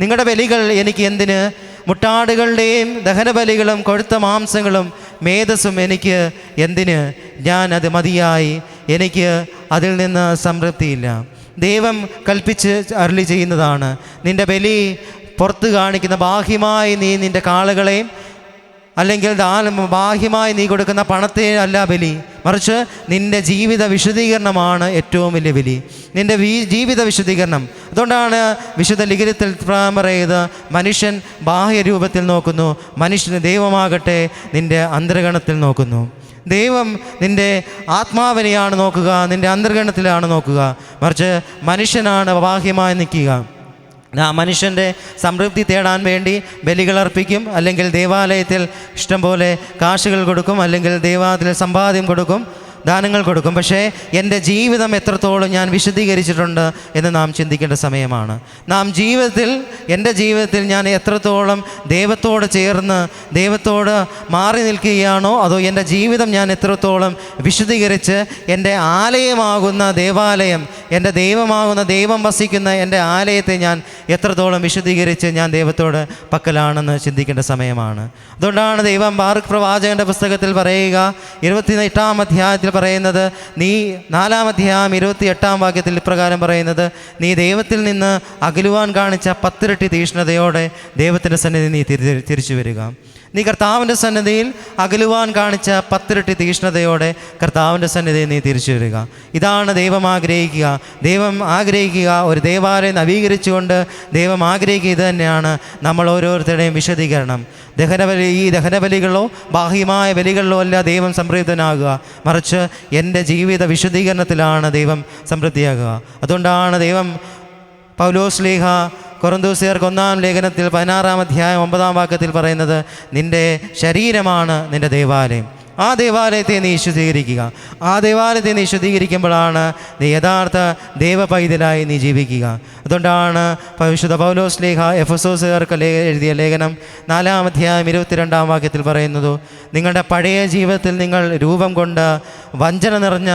നിങ്ങളുടെ ബലികൾ എനിക്ക് എന്തിന്? മുട്ടാടുകളുടെയും ദഹനബലികളും കൊഴുത്ത മാംസങ്ങളും മേധസ്സും എനിക്ക് എന്തിന്? ഞാൻ അത് മതിയായി, എനിക്ക് അതിൽ നിന്ന് സംതൃപ്തിയില്ല. ദൈവം കൽപ്പിച്ച് അരുളി ചെയ്യുന്നതാണ്, നിൻ്റെ ബലി പുറത്ത് കാണിക്കുന്ന ബാഹ്യമായി നീ നിൻ്റെ കാളകളെയും അല്ലെങ്കിൽ ബാഹ്യമായി നീ കൊടുക്കുന്ന പണത്തെ അല്ല ബലി, മറിച്ച് നിൻ്റെ ജീവിത വിശുദ്ധീകരണമാണ് ഏറ്റവും വലിയ ബലി, നിൻ്റെ ജീവിത വിശുദ്ധീകരണം. അതുകൊണ്ടാണ് വിശുദ്ധ ലിഖിതത്തിൽ പറയുന്നത്, മനുഷ്യൻ ബാഹ്യരൂപത്തിൽ നോക്കുന്നു, മനുഷ്യന് ദൈവമാകട്ടെ നിൻ്റെ അന്തർഗണത്തിൽ നോക്കുന്നു. ദൈവം നിൻ്റെ ആത്മാവിനെയാണ് നോക്കുക, നിൻ്റെ അന്തർഗണത്തിലാണ് നോക്കുക, മറിച്ച് മനുഷ്യനാണ് ബാഹ്യമായി നിൽക്കുക. ആ മനുഷ്യൻ്റെ സംതൃപ്തി തേടാൻ വേണ്ടി ബലികൾ അർപ്പിക്കും, അല്ലെങ്കിൽ ദേവാലയത്തിൽ ഇഷ്ടംപോലെ കാശുകൾ കൊടുക്കും, അല്ലെങ്കിൽ ദേവാലയത്തിൽ സമ്പാദ്യം കൊടുക്കും, ദാനങ്ങൾ കൊടുക്കും. പക്ഷേ എൻ്റെ ജീവിതം എത്രത്തോളം ഞാൻ വിശദീകരിച്ചിട്ടുണ്ട് എന്ന് നാം ചിന്തിക്കേണ്ട സമയമാണ്. എൻ്റെ ജീവിതത്തിൽ ഞാൻ എത്രത്തോളം ദൈവത്തോട് ചേർന്ന് ദൈവത്തോട് മാറി നിൽക്കുകയാണോ, അതോ എൻ്റെ ജീവിതം ഞാൻ എത്രത്തോളം വിശുദ്ധീകരിച്ച് എൻ്റെ ആലയമാകുന്ന ദേവാലയം, എൻ്റെ ദൈവമാകുന്ന ദൈവം വസിക്കുന്ന എൻ്റെ ആലയത്തെ ഞാൻ എത്രത്തോളം വിശുദ്ധീകരിച്ച് ഞാൻ ദൈവത്തോട് പക്കലാണെന്ന് ചിന്തിക്കേണ്ട സമയമാണ്. അതുകൊണ്ടാണ് ദൈവം ബാറുക്ക് പ്രവാചകൻ്റെ പുസ്തകത്തിൽ പറയുക, 28-ാം അധ്യായത്തിൽ പറയുന്നത്, നീ 4-ാം അധ്യായം 28-ാം വാക്യത്തിൽ ഇപ്രകാരം പറയുന്നത്, നീ ദൈവത്തിൽ നിന്ന് അകലുവാൻ കാണിച്ച 10 ഇരട്ടി തീക്ഷ്ണതയോടെ ദൈവത്തിൻ്റെ സന്നിധി നീ തിരിച്ചു വരിക. നീ കർത്താവിൻ്റെ സന്നിധിയിൽ അകലുവാൻ കാണിച്ച 10 ഇരട്ടി തീക്ഷ്ണതയോടെ കർത്താവിൻ്റെ സന്നിധിയിൽ നീ തിരിച്ചു വരിക. ഇതാണ് ദൈവം ആഗ്രഹിക്കുക. ദൈവം ആഗ്രഹിക്കുക ഒരു ദേവാലയം നവീകരിച്ചുകൊണ്ട് ദൈവം ആഗ്രഹിക്കുക ഇത് തന്നെയാണ്, നമ്മൾ ഓരോരുത്തരുടെയും വിശദീകരണം. ഈ ദഹനബലികളോ ബാഹ്യമായ ബലികളിലോ അല്ല ദൈവം സംതൃപ്തനാകുക, മറിച്ച് എൻ്റെ ജീവിത വിശുദ്ധീകരണത്തിലാണ് ദൈവം സംതൃപ്തിയാകുക. അതുകൊണ്ടാണ് ദൈവം പൗലോസ് ശ്ലീഹ കൊറിന്തോസ്യർക്ക് 1-ാം ലേഖനത്തിൽ 16-ാം അധ്യായം 9-ാം വാക്യത്തിൽ പറയുന്നത്, നിൻ്റെ ശരീരമാണ് നിൻ്റെ ദേവാലയം, ആ ദേവാലയത്തെ നീ ശുദ്ധീകരിക്കുക. ആ ദേവാലയത്തെ നീ ശുദ്ധീകരിക്കുമ്പോഴാണ് നീ യഥാർത്ഥ ദൈവപൈതലായി നീ ജീവിക്കുക. അതുകൊണ്ടാണ് വിശുദ്ധ പൗലോസ് ശ്ലീഹ എഫെസോസുകാർക്ക് എഴുതിയ ലേഖനം 4-ാം അധ്യായം 22-ാം വാക്യത്തിൽ പറയുന്നത്, നിങ്ങളുടെ പഴയ ജീവിതത്തിൽ നിങ്ങൾ രൂപം കൊണ്ട് വഞ്ചന നിറഞ്ഞ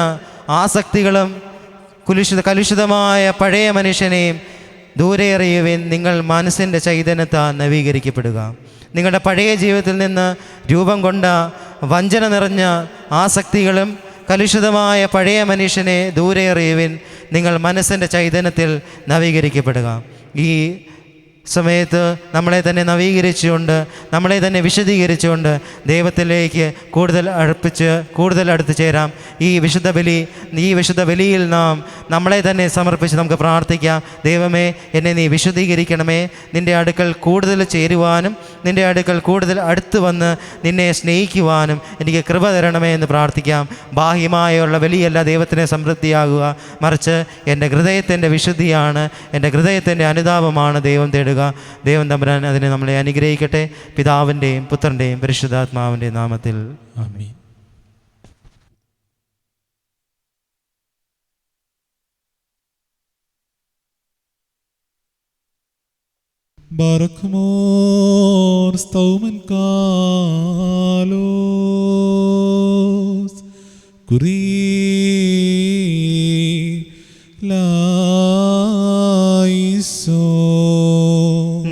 ആസക്തികളും കലുഷിതമായ പഴയ മനുഷ്യനെയും ദൂരെ എറിയുവിൻ, നിങ്ങൾ മനസ്സിൻ്റെ ചൈതന്യത്താൽ നവീകരിക്കപ്പെടുക. നിങ്ങളുടെ പഴയ ജീവിതത്തിൽ നിന്ന് രൂപം കൊണ്ട വഞ്ചന നിറഞ്ഞ ആസക്തികളും കലുഷിതമായ പഴയ മനുഷ്യനെ ദൂരെ എറിയുവിൻ, നിങ്ങൾ മനസ്സിൻ്റെ ചൈതന്യത്തിൽ നവീകരിക്കപ്പെടുക. ഈ സമയത്ത് നമ്മളെ തന്നെ നവീകരിച്ചുകൊണ്ട് നമ്മളെ തന്നെ വിശദീകരിച്ചുകൊണ്ട് ദൈവത്തിലേക്ക് കൂടുതൽ അടുത്ത് ചേരാം. ഈ വിശുദ്ധ ബലിയിൽ നാം നമ്മളെ തന്നെ സമർപ്പിച്ച് നമുക്ക് പ്രാർത്ഥിക്കാം. ദൈവമേ, എന്നെ നീ വിശുദ്ധീകരിക്കണമേ, നിൻ്റെ അടുക്കൽ കൂടുതൽ ചേരുവാനും നിൻ്റെ അടുക്കൽ കൂടുതൽ അടുത്ത് വന്ന് നിന്നെ സ്നേഹിക്കുവാനും എനിക്ക് കൃപ തരണമേ എന്ന് പ്രാർത്ഥിക്കാം. ബാഹ്യമായുള്ള ബലിയല്ല ദൈവത്തിനെ സംതൃപ്തിയാകുക, മറിച്ച് എൻ്റെ ഹൃദയത്തിൻ്റെ വിശുദ്ധിയാണ്, എൻ്റെ ഹൃദയത്തിൻ്റെ അനുതാപമാണ് ദൈവം തേടുക. ദൈവം തമ്പുരാൻ അതിനെ നമ്മളെ അനുഗ്രഹിക്കട്ടെ. പിതാവിൻ്റെയും പുത്രൻ്റെയും പരിശുദ്ധാത്മാവിൻ്റെയും നാമത്തിൽ ആമേൻ. Barakmor staumen kalos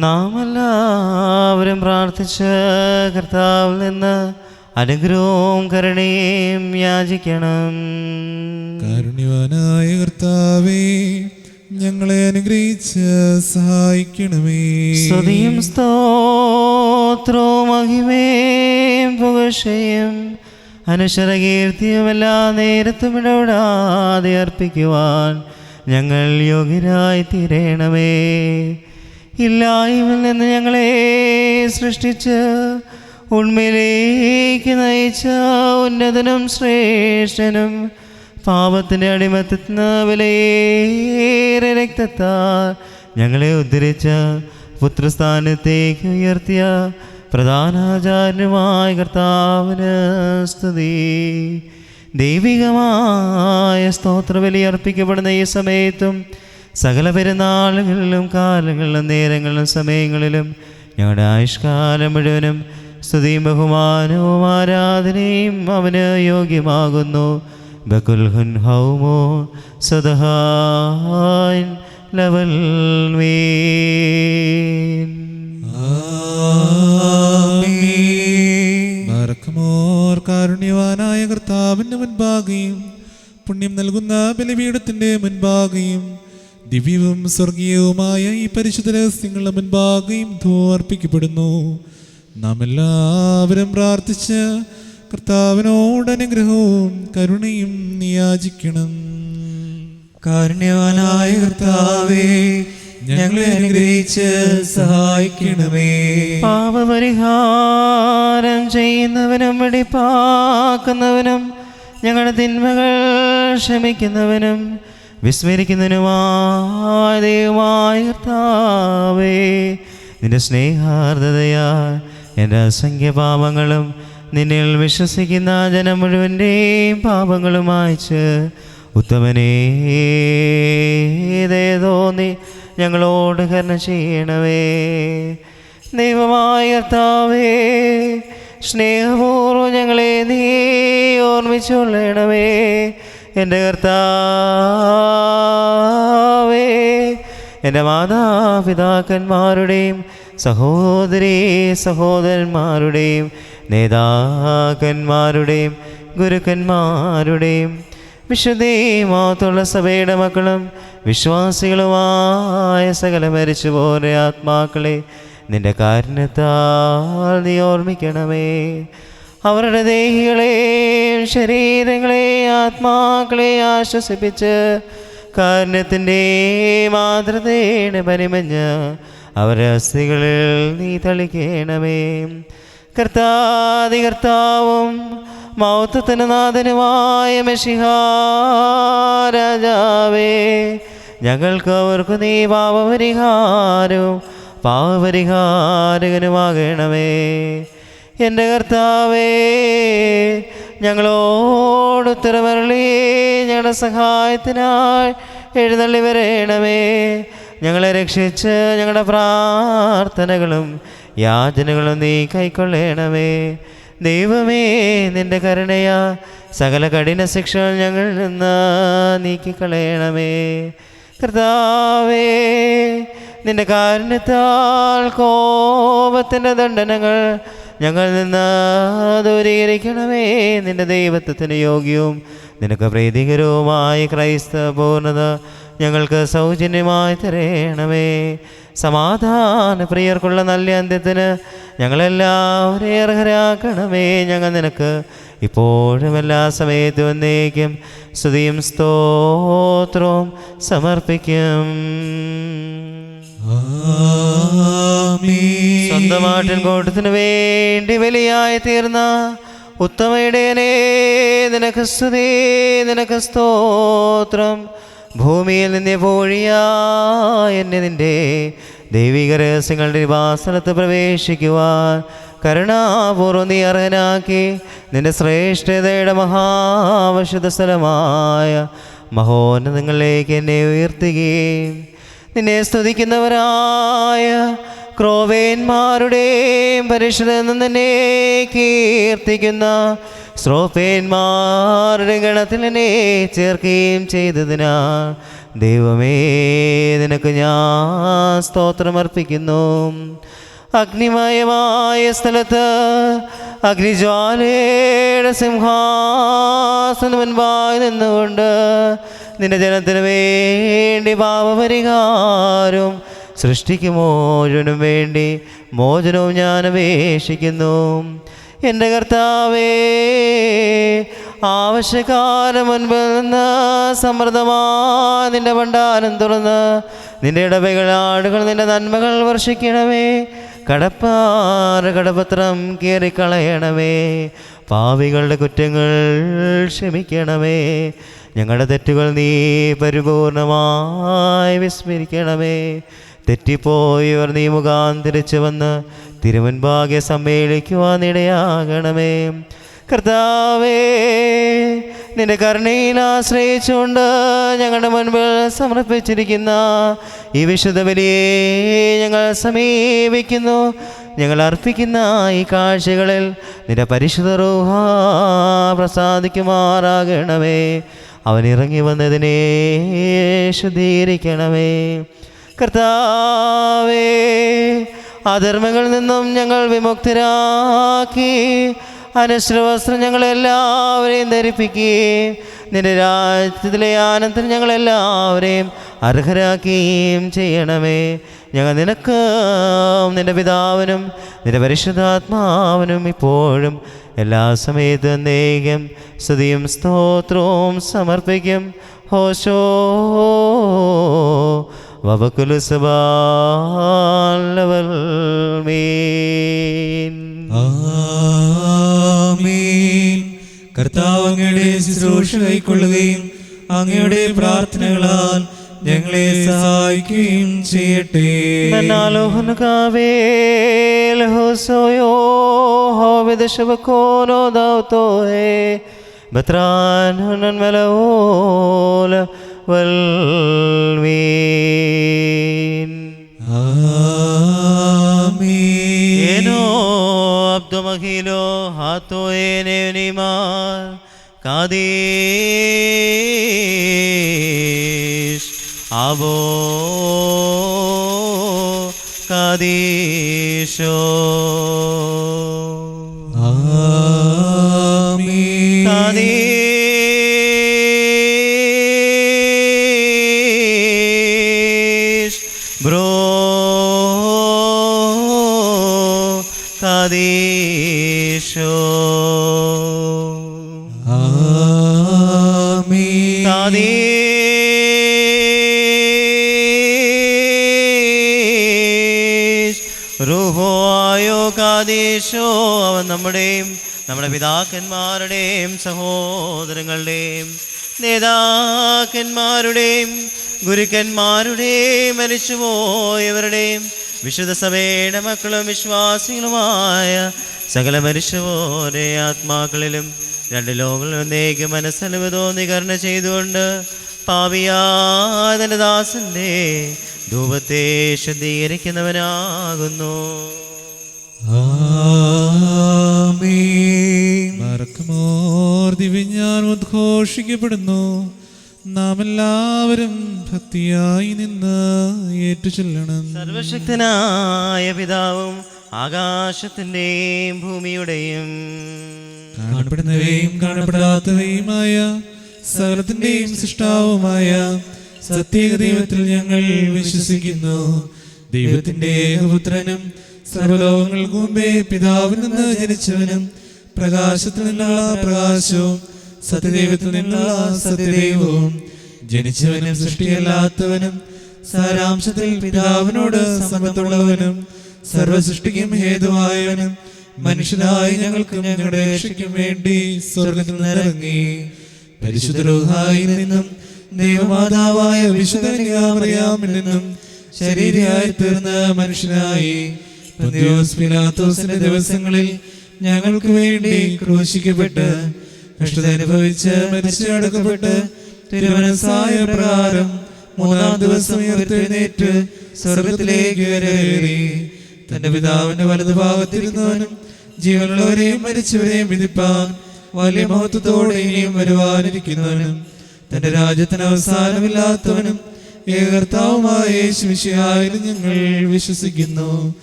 നാം എല്ലാവരും പ്രാർത്ഥിച്ച് കർത്താവിൽ നിന്ന് അനുഗ്രഹവും കരുണയും യാചിക്കണം. കാരുണ്യവാനായ കർത്താവേ, ഞങ്ങളെ അനുഗ്രഹിച്ച് സഹായിക്കണമേ. സ്തുതിയും സ്തോത്രവും മഹിമയും പുകഴ്ചയും അനശ്വരകീർത്തിയും എല്ലാ നേരത്തും ഇടപെടാതെ അർപ്പിക്കുവാൻ ഞങ്ങൾ യോഗ്യരായി തീരണമേ. ഇല്ലായ്മയിൽ നിന്ന് ഞങ്ങളെ സൃഷ്ടിച്ച് ഉണ്മയിലേക്ക് നയിച്ച ഉന്നതനും ശ്രേഷ്ഠനും പാപത്തിൻ്റെ അടിമത്തത്തിന് വിലയേറെ രക്തത്താൽ ഞങ്ങളെ ഉദ്ധരിച്ച പുത്രസ്ഥാനത്തേക്ക് ഉയർത്തിയ പ്രധാനാചാര്യനുമായ കർത്താവിന് സ്തുതി. ദൈവികമായ സ്തോത്രബലി അർപ്പിക്കപ്പെടുന്ന ഈ സമയത്തും സകല പെരുന്നാളുകളിലും കാലങ്ങളിലും നേരങ്ങളിലും സമയങ്ങളിലും ഞങ്ങളുടെ ആയുഷ്കാലം മുഴുവനും സ്തുതിയും ബഹുമാനവും ആരാധനയും അവന് യോഗ്യമാകുന്നു. ബകുൽഹുൻ ഹൗമോ സദഹാൻ ലവൽ ബാരക്കുമോർ കാരുണ്യവാനായ കർത്താവിൻ്റെ മുൻപാകെയും പുണ്യം നൽകുന്ന ബലിപീഠത്തിൻ്റെ മുൻപാകെയും ദിവ്യവും സ്വർഗീയവുമായ ഈ പരിശുദ്ധ രഹസ്യങ്ങളുടെ മുൻപാകെയും ധൂർപ്പിക്കപ്പെടുന്നു. നാം എല്ലാവരും പ്രാർത്ഥിച്ച് കർത്താവിനോട് അനുഗ്രഹവും കരുണയും നിയാചിക്കണം. കാരുണ്യവാനായ കർത്താവേ, ഞങ്ങളെ അനുഗ്രഹിച്ച് സഹായിക്കണമേ. പാപപരിഹാരം ചെയ്യുന്നവനും വെടിപ്പാക്കുന്നവനും ഞങ്ങളുടെ തിന്മകൾ ക്ഷമിക്കുന്നവനും വിസ്മരിക്കുന്നതിനുമായ ദൈവമായ കർത്താവേ, നിന്റെ സ്നേഹാർദ്ദതയാൽ എൻ്റെ അസംഖ്യ പാപങ്ങളും നിന്നിൽ വിശ്വസിക്കുന്ന ജനം മുഴുവൻ്റെയും പാപങ്ങളും മായ്ച്ച് ഉത്തമനേ തോന്നി ഞങ്ങളോട് കരുണ ചെയ്യണമേ. ദൈവമായ കർത്താവേ, സ്നേഹപൂർവ്വം ഞങ്ങളെ നീ ഓർമ്മിച്ചുകൊള്ളണമേ. എൻ്റെ കർത്താവേ, എൻ്റെ മാതാപിതാക്കന്മാരുടെയും സഹോദരീ സഹോദരന്മാരുടെയും നേതാക്കന്മാരുടെയും ഗുരുക്കന്മാരുടെയും വിശുദ്ധീമാത്തുള്ള സഭയുടെ മക്കളും വിശ്വാസികളുമായ സകല മരിച്ചുപോയ ആത്മാക്കളെ നിന്റെ കാരുണ്യത്താൽ നീ ഓർമ്മിക്കണമേ. അവരുടെ ദേഹികളെയും ശരീരങ്ങളെയും ആത്മാക്കളെ ആശ്വസിപ്പിച്ച് കാരുണ്യത്തിൻ്റെ മാതൃതയുടെ പരിമഞ്ഞ് അവരുടെ അസ്ഥികളിൽ നീ തളിക്കണമേ. കർത്താവും മൗത്തത്തിന് നാഥനുമായ മെശിഹാ രാജാവേ, ഞങ്ങൾക്ക് അവർക്ക് നീ പാപപരിഹാരകനുമാകണമേ. എൻ്റെ കർത്താവേ, ഞങ്ങളോട് ഉത്തരമരുളി ഞങ്ങളുടെ സഹായത്തിനായി എഴുന്നള്ളി വരേണമേ. ഞങ്ങളെ രക്ഷിച്ച് ഞങ്ങളുടെ പ്രാർത്ഥനകളും യാചനകളും നീ കൈക്കൊള്ളണമേ. ദൈവമേ, നിന്റെ കരുണയാ സകല കഠിന ശിക്ഷകൾ ഞങ്ങളിൽ നിന്ന് നീക്കിക്കളയണമേ. കർത്താവേ, നിന്റെ കാരുണ്യത്താൽ കോപത്തിൻ്റെ ദണ്ഡനങ്ങൾ ഞങ്ങളിൽ നിന്ന് ദൂരീകരിക്കണമേ. നിന്റെ ദൈവത്വത്തിന് യോഗ്യവും നിനക്ക് പ്രീതികരവുമായ ക്രൈസ്തവ പൂർണ്ണത ഞങ്ങൾക്ക് സൗജന്യമായി തരയണമേ. സമാധാന പ്രിയർക്കുള്ള നല്ല അന്ത്യത്തിന് ഞങ്ങളെല്ലാവരും അർഹരാക്കണമേ. ഞങ്ങൾ നിനക്ക് ഇപ്പോഴും എല്ലാ സമയത്തും എന്നേക്കും സ്തുതിയും സ്തോത്രവും സമർപ്പിക്കും. സ്വന്തമാട്ടിൻ കൂട്ടത്തിനു വേണ്ടി ബലിയായി തീർന്ന ഉത്തമയിടയനേ, നിനക്ക് സ്തുതി, നിനക്ക് സ്തോത്രം. ഭൂമിയിൽ നിന്നെ പോഴിയായ എന്നെ നിന്റെ ദൈവിക രഹസ്യങ്ങളുടെ നിവാസനത്ത് പ്രവേശിക്കുവാൻ കരുണാപൂർവ്വം നീ അർഹനാക്കി നിന്റെ ശ്രേഷ്ഠതയുടെ മഹാവശുദ്ധ സ്ഥലമായ മഹോന്നതങ്ങളിലേക്ക് എന്നെ ഉയർത്തുകയും നിന്നെ സ്തുതിക്കുന്നവരായ ക്രോവേന്മാരുടെയും പരിശുദ്ധ നിന്നെ കീർത്തിക്കുന്ന ശ്രോപ്പേന്മാരുടെ ഗണത്തിൽ എന്നെ ചേർക്കുകയും ചെയ്തതിനാൽ ദൈവമേ, നിനക്ക് ഞാൻ സ്തോത്രമർപ്പിക്കുന്നു. അഗ്നിമയമായ സ്ഥലത്ത് അഗ്നിജ്വാലയുടെ സിംഹാസനം മുൻപായി നിന്നുകൊണ്ട് നിന്റെ ജനത്തിന് വേണ്ടി പാപപരിഹാരവും സൃഷ്ടിക്ക് മോചനം വേണ്ടി മോചനവും ഞാൻ അപേക്ഷിക്കുന്നു. എൻ്റെ കർത്താവേ, ആവശ്യക്കാലം മുൻപിൽ നിന്ന് സമൃദ്ധമാ നിന്റെ ഭണ്ഡാരം തുറന്ന് നിന്റെ ഇടവകൾ ആടുകൾ നിന്റെ നന്മകൾ വർഷിക്കണമേ. കടപ്പത്രം കീറിക്കളയണമേ. പാപികളുടെ കുറ്റങ്ങൾ ക്ഷമിക്കണമേ. ഞങ്ങളുടെ തെറ്റുകൾ നീ പരിപൂർണമായി വിസ്മരിക്കണമേ. തെറ്റിപ്പോയവർ നീ മുഖാന്തരിച്ച് വന്ന് തിരുമുൻപാകെ സമ്മേളിക്കുവാനിടയാകണമേ. കർത്താവേ, നിന്റെ കരുണയിൽ ആശ്രയിച്ചുകൊണ്ട് ഞങ്ങളുടെ മുൻപിൽ സമർപ്പിച്ചിരിക്കുന്ന ഈ വിശുദ്ധ ബലിയെ ഞങ്ങൾ സമീപിക്കുന്നു. ഞങ്ങൾ അർപ്പിക്കുന്ന ഈ കാഴ്ചകളിൽ നിന്റെ പരിശുദ്ധ റൂഹ പ്രസാദിക്കുമാറാകണമേ. അവൻ ഇറങ്ങി വന്നതിനെ ശുദ്ധീകരിക്കണമേ. കർത്താവേ, അധർമ്മങ്ങളിൽ നിന്നും ഞങ്ങൾ വിമുക്തരാക്കി അനുശ്രവസ്ത്രം ഞങ്ങളെല്ലാവരെയും ധരിപ്പിക്കുകയും നിന്റെ രാജ്യത്തിലെ ആനന്ദത്തിന് ഞങ്ങളെല്ലാവരെയും അർഹരാക്കുകയും ചെയ്യണമേ. ഞങ്ങൾ നിനക്കും നിന്റെ പിതാവിനും നിന്റെ പരിശുദ്ധാത്മാവിനും ഇപ്പോഴും എല്ലാ സമയത്തും എന്നേക്കും സ്തുതിയും സ്തോത്രവും സമർപ്പിക്കും. ഹോശോ വബകുലു സബാലവൽ മീൻ. ആമീൻ. കർത്താവ് അങ്ങയുടെ ശുശ്രൂഷ കൈക്കൊള്ളുകയും അങ്ങയുടെ പ്രാർത്ഥനകളാൽ ഞങ്ങളെ സഹായിക്കുകയും ചെയ്യട്ടെ. Abdomagilo hato enenimar Kadish Abo Kadisho Amen. Kadish Bro Kadisho Amen. Kadish Ruhoayo Kadisho അവൻ നമ്മുടെ പിതാക്കന്മാരുടെയും സഹോദരങ്ങളുടെയും നേതാക്കന്മാരുടെയും ഗുരുക്കന്മാരുടെയും മരിച്ചുപോയവരുടെയും വിശുദ്ധ സഭയുടെ മക്കളും വിശ്വാസികളുമായ സകല മരിച്ചുപോരെ ആത്മാക്കളിലും രണ്ട് ലോകങ്ങളിലേക്ക് മനസ്സലിവ് തോന്നി കരുണ ചെയ്തുകൊണ്ട് പാപിയാതന്റെ ദാസന്റെ ധൂപത്തെ ശുദ്ധീകരിക്കുന്നവനാകുന്നു. ആമേൻ. മറക്കുമോർ ദിവ്യജ്ഞാനം ഉദ്ഘോഷിക്കപ്പെടുന്നു. നാം എല്ലാവരും ഭക്തിയായി നിന്ന് ഏറ്റുചൊല്ലണം. സർവശക്തനായ പിതാവും ആകാശത്തിന്റെയും ഭൂമിയുടെയും കാണപ്പെടുന്നവയും കാണപ്പെടാത്തവയുമായ സകലത്തിന്റെയും സൃഷ്ടാവുമായ സത്യേക ദൈവത്തിൽ ഞങ്ങൾ വിശ്വസിക്കുന്നു. ദൈവത്തിന്റെ ഏകപുത്രനും സർവ്വലോകങ്ങൾക്ക് മുമ്പേ പിതാവിൽ നിന്ന് ജനിച്ചവനും പ്രകാശത്തിൽ നിന്നുള്ള പ്രകാശവും സത്യദൈവത്തിൽ നിന്നുള്ള സത്യദൈവവും ജനിച്ചവനും സൃഷ്ടിയല്ലാത്തവനും സാരാംശത്തിൽ പിതാവിനോട് സമത്തുള്ളവനും സർവസൃഷ്ടിക്കും ഹേതുവായവനും മനുഷ്യനായി ഞങ്ങൾക്കും ഞങ്ങളുടെ രക്ഷയ്ക്കും വേണ്ടി സ്വർഗത്തിൽ നിന്നിറങ്ങി പരിശുദ്ധ റൂഹായിൽ നിന്നും ദൈവമാതാവായ വിശുദ്ധ കന്യകാമറിയാമിൽ നിന്നും ശരീരയായി തീർന്ന മനുഷ്യനായി പൊന്തിയോസ് പീലാത്തോസിന്റെ ദിവസങ്ങളിൽ ഞങ്ങൾക്ക് വേണ്ടി ക്രൂശിക്കപ്പെട്ട് കഷ്ടത അനുഭവിച്ച് മരിച്ചടക്കപ്പെട്ട് തിരുമനസ്സായ പ്രകാരം മൂന്നാം ദിവസം ഉയർത്തെഴുന്നേറ്റ് സ്വർഗത്തിലേക്ക് കയറി തന്റെ പിതാവിന്റെ വലതുഭാഗത്തിരുന്നവനും ജീവനുള്ളവരെയും മരിച്ചവരെയും വിധിപ്പാൻ വലിയ മഹത്വത്തോടെ ഇനിയും വരുവാനിരിക്കുന്നവനും തന്റെ രാജ്യത്തിന് അവസാനമില്ലാത്തവനും ഏകകർത്താവുമായ യേശുമിശിഹായിൽ ഞങ്ങൾ വിശ്വസിക്കുന്നു.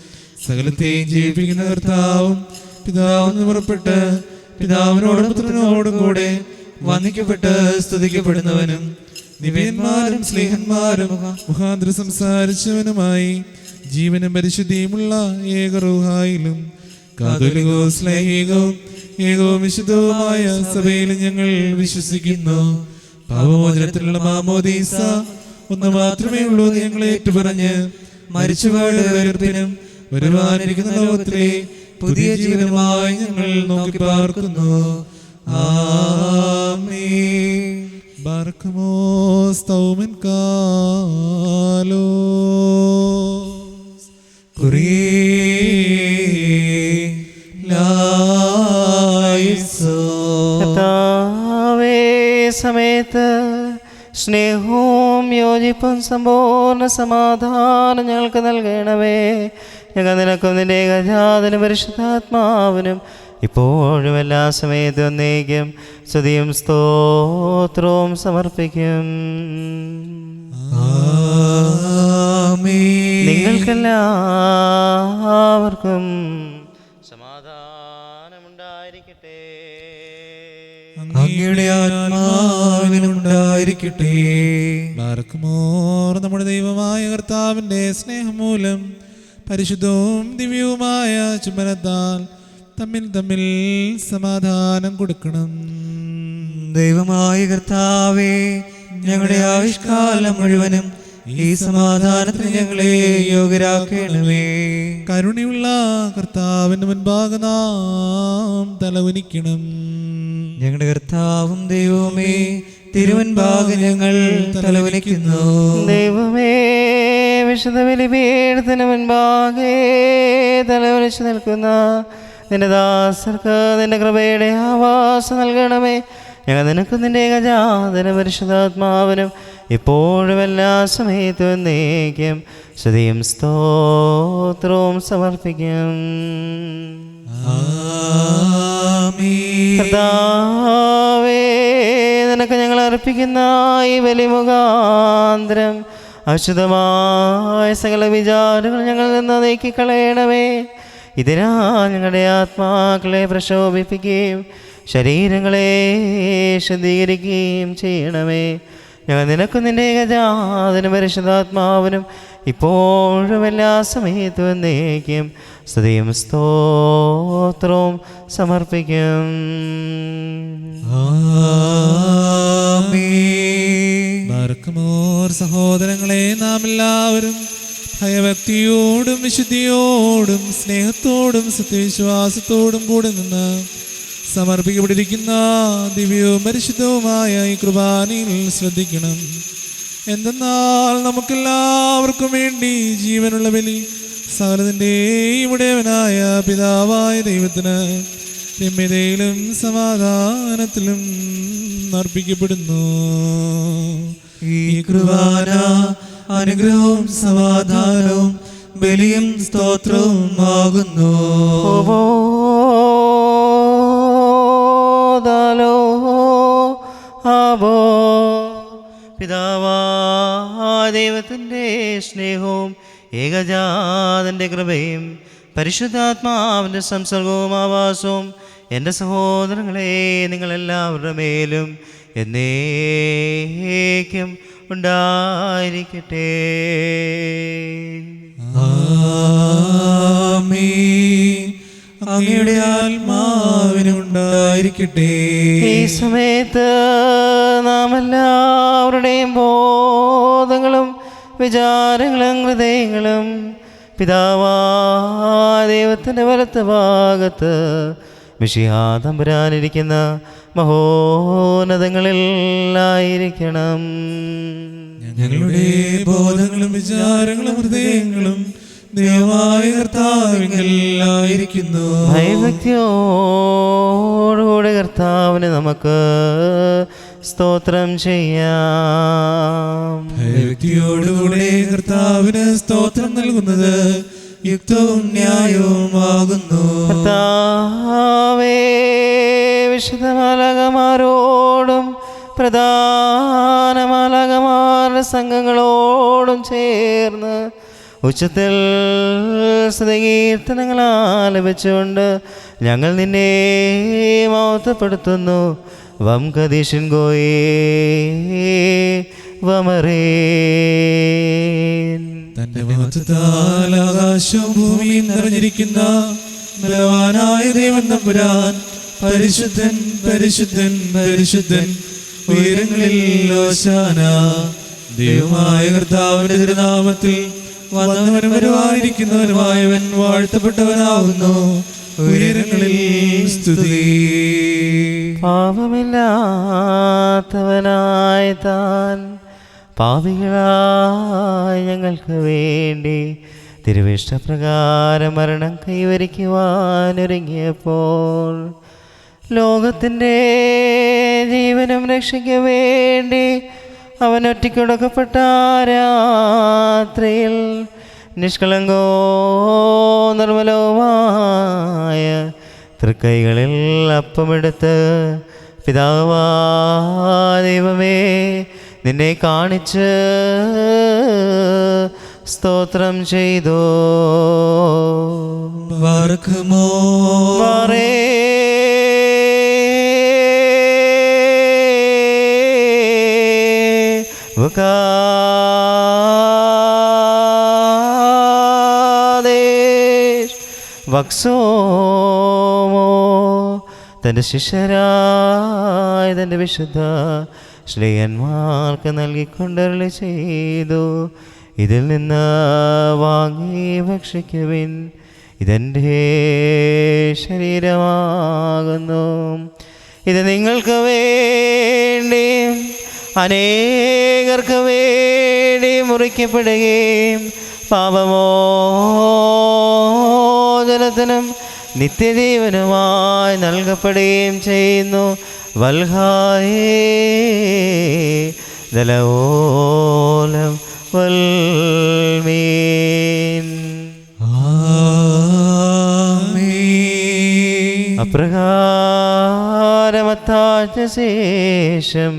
സകലത്തെയും ജീവിപ്പിക്കുന്ന കർത്താവും പിതാവിന് പുറപ്പെട്ട് പിതാവിനോടും പുത്രനോടും കൂടെ വന്ദിക്കപ്പെട്ട് സ്തുതിക്കപ്പെടുന്നവനും ദിവ്യന്മാരും സ്നേഹന്മാരും മുഖാന്തരം സംസാരിച്ചവനുമായി ജീവനും പരിശുദ്ധിയുമുള്ള ഏകറൂഹായിലും കാതോലികവും സ്ലൈഹികവും ഏകവും വിശുദ്ധവുമായ സഭയിൽ ഞങ്ങൾ വിശ്വസിക്കുന്നു. പാപമോചനത്തിലുള്ള മാമോദീസ ഒന്ന് മാത്രമേ ഉള്ളൂ എന്ന് ഞങ്ങൾ ഏറ്റുപറഞ്ഞ് മരിച്ചുപോയുടെ ഉയർപ്പിനും വരുവാനിരിക്കുന്ന ലോകത്തിലെ പുതിയ ജീവനുമായി ഞങ്ങൾ നോക്കി പാർക്കുന്നു. ആമേൻ. ബാർക്കുമോസ് തൗമൻ കാലോസ്. കർത്താവേ, സമയത്ത് സ്നേഹവും യോജിപ്പും സമ്പൂർണ്ണ സമാധാനം ഞങ്ങൾക്ക് നൽകണമേ. ഞങ്ങൾ നിനക്കും നിന്റെ ഏകജാതനും പരിശുദ്ധാത്മാവിനും ഇപ്പോഴും എല്ലാ സമയത്തും എന്നേക്കും സ്തുതിയും സ്തോത്രവും സമർപ്പിക്കും. നിങ്ങൾക്കെല്ലാവർക്കും സമാധാനമുണ്ടായിരിക്കട്ടെ. അങ്ങയുടെ ആത്മാവിനുണ്ടായിരിക്കട്ടെ. ബാർക്കുമോർ നമ്മുടെ ദൈവമായ കർത്താവിന്റെ സ്നേഹം മൂലം പരിശുദ്ധവും ദിവ്യവുമായ ചുംബനത്താൽ തമ്മിൽ തമ്മിൽ സമാധാനം കൊടുക്കണം. ദൈവമായ കർത്താവേ, ഞങ്ങളുടെ ആയുഷ്കാലം മുഴുവനും ഈ സമാധാനത്തിന് ഞങ്ങളെ യോഗ്യരാക്കണമേ. കരുണയുള്ള കർത്താവിന്റെ മുൻപാകെ നാം തലകുനിക്കണം. ഞങ്ങളുടെ കർത്താവും ദൈവവുമേ, തിരുവൻപാകെ ഞങ്ങൾ തലവലിക്കുന്നു. ദൈവമേ, വിശുദ്ധ ബലിപീഠത്തിന് മുൻപാകെ തലവലിച്ചു നിൽക്കുന്ന നിന്റെ ദാസർക്ക് നിന്റെ കൃപയുടെ ആവാസം നൽകണമേ. ഞങ്ങൾ നിനക്ക് നിന്റെ ഏകജാതന പരിശുദ്ധാത്മാവിനും ഇപ്പോഴും എല്ലാ സമയത്തും എന്നേക്കും സ്തുതിയും സ്തോത്രവും സമർപ്പിക്കും. കർത്താവേ, നിനക്ക് ഞങ്ങൾ അർപ്പിക്കുന്ന ഈ ബലി മുഖാന്തരം അശുദ്ധമായ സകല വിചാരങ്ങൾ ഞങ്ങളിൽ നിന്ന് നീക്കിക്കളയണമേ. ഇതിനാൽ ഞങ്ങളുടെ ആത്മാക്കളെ പ്രശോഭിപ്പിക്കുകയും ശരീരങ്ങളെ ശുദ്ധീകരിക്കുകയും ചെയ്യണമേ. ഞങ്ങൾ നിനക്കും നിന്റെ ഏകജാതനും പരിശുദ്ധാത്മാവിനും ഇപ്പോഴും എല്ലാ സമയത്തും എന്നേക്കും സ്തുതിയും സ്തോത്രവും സമർപ്പിക്കും. ബാർക്കുമോർ സഹോദരങ്ങളെ, നാം എല്ലാവരും ഭയഭക്തിയോടും വിശുദ്ധിയോടും സ്നേഹത്തോടും സത്യവിശ്വാസത്തോടും കൂടെ നിന്ന് സമർപ്പിക്കപ്പെട്ടിരിക്കുന്ന ദിവ്യവും പരിശുദ്ധവുമായ ഈ കുർബാനയിൽ ശ്രദ്ധിക്കണം. എന്തെന്നാൽ നമുക്കെല്ലാവർക്കും വേണ്ടി ജീവനുള്ള ബലി സകലത്തിൻ്റെയും ഉടയവനായ പിതാവായ ദൈവത്തിന് രമ്യതയിലും സമാധാനത്തിലും അർപ്പിക്കപ്പെടുന്നു. ഈ കുർബാന അനുഗ്രഹവും സമാധാനവും ബലിയും സ്തോത്രവും ആകുന്നു. പിതാവായ ദൈവത്തിൻ്റെ സ്നേഹവും ഏകജാതൻ്റെ കൃപയും പരിശുദ്ധാത്മാവിൻ്റെ സംസർഗവും ആവാസവും എൻ്റെ സഹോദരങ്ങളെ നിങ്ങളെല്ലാവരുടെ മേലും എന്നേക്കും ഉണ്ടായിരിക്കട്ടെ. അങ്ങയുടെ ആത്മാവിനുണ്ടായിരിക്കട്ടെ. ഈ സമയത്ത് നാം എല്ലാവരുടെയും ബോധങ്ങളും വിചാരങ്ങളും ഹൃദയങ്ങളും പിതാവായ ദൈവത്തിൻ്റെ വലത്ത് ഭാഗത്ത് മിശിഹാ തമ്പുരാനിരിക്കുന്ന മഹോന്നതങ്ങളിലായിരിക്കണം. ഞങ്ങളുടെ ബോധങ്ങളും വിചാരങ്ങളും ഹൃദയങ്ങളും ദൈവമായ കർത്താവിങ്കലായിരിക്കുന്നു. ഭയഭക്തിയോടുകൂടെ കർത്താവിന് നമുക്ക് സ്തോത്രം ചെയ്യാം. ഭയഭക്തിയോടുകൂടെ കർത്താവിന് സ്തോത്രം നൽകുന്നത് യുക്തവും ന്യായവുമാകുന്നു. കർത്താവേ, വിശുദ്ധ മാലാഖമാരോടും പ്രധാന മാലാഖമാരുടെ സംഘങ്ങളോടും ചേർന്ന് ഉച്ചത്തിൽ സ്തുതികീർത്തനങ്ങൾ ആലപിച്ചുകൊണ്ട് ഞങ്ങൾ നിന്നെ മഹത്വപ്പെടുത്തുന്നു. വം കദീഷൻ ഗോയേ വമറേൻ. തന്റെ മഹത്വത്താൽ ആകാശവും ഭൂമിയും നിറഞ്ഞിരിക്കുന്ന ബലവാനായ ദൈവം തമ്പുരാൻ പരിശുദ്ധൻ പരിശുദ്ധൻ പരിശുദ്ധൻ ഉയരങ്ങളിൽ ഹോശാന. ദൈവമായ കർത്താവിന്റെ തിരുനാമത്തിൽ വന്നവനും വരുവാനിരിക്കുന്നവനുമായവൻ വാഴ്ത്തപ്പെട്ടവനാവുന്നു. ഉയരങ്ങളിൽ സ്തുതി. പാപമില്ലാത്തവനായ താൻ പാപികളായ ഞങ്ങൾക്ക് വേണ്ടി തിരുവിഷ്ടപ്രകാരം മരണം കൈവരിക്കുവാനൊരുങ്ങിയപ്പോൾ ലോകത്തിൻ്റെ ജീവനും രക്ഷയ്ക്ക് വേണ്ടി അവൻ ഒറ്റയ്ക്കൊടുക്കപ്പെട്ട രാത്രിയിൽ നിഷ്കളങ്കോ നിർമ്മലവുമായ തൃക്കൈകളിൽ അപ്പമെടുത്ത് പിതാവാ ദൈവമേ നിന്നെ കാണിച്ച് സ്തോത്രം ചെയ്തു. ബാറക്കുമോ വക്സോമോ തൻ്റെ ശിഷ്യരായ തൻ്റെ വിശുദ്ധ ശ്ലീഹന്മാർക്ക് നൽകിക്കൊണ്ടരുളി ചെയ്തു. ഇതിൽ നിന്ന് വാങ്ങി ഭക്ഷിക്കുവിൻ, ഇതെൻ്റെ ശരീരമാകുന്നു. ഇത് നിങ്ങൾക്ക് വേണ്ടി അനേകർക്ക് വേണ്ടി മുറിക്കപ്പെടുകയും പാപമോചനത്തിനും നിത്യജീവനുമായി നൽകപ്പെടുകയും ചെയ്യുന്നു. വൽഹായേ ദലവോലം വൽമീൻ. അപ്രകാരമത്താഴ്ച ശേഷം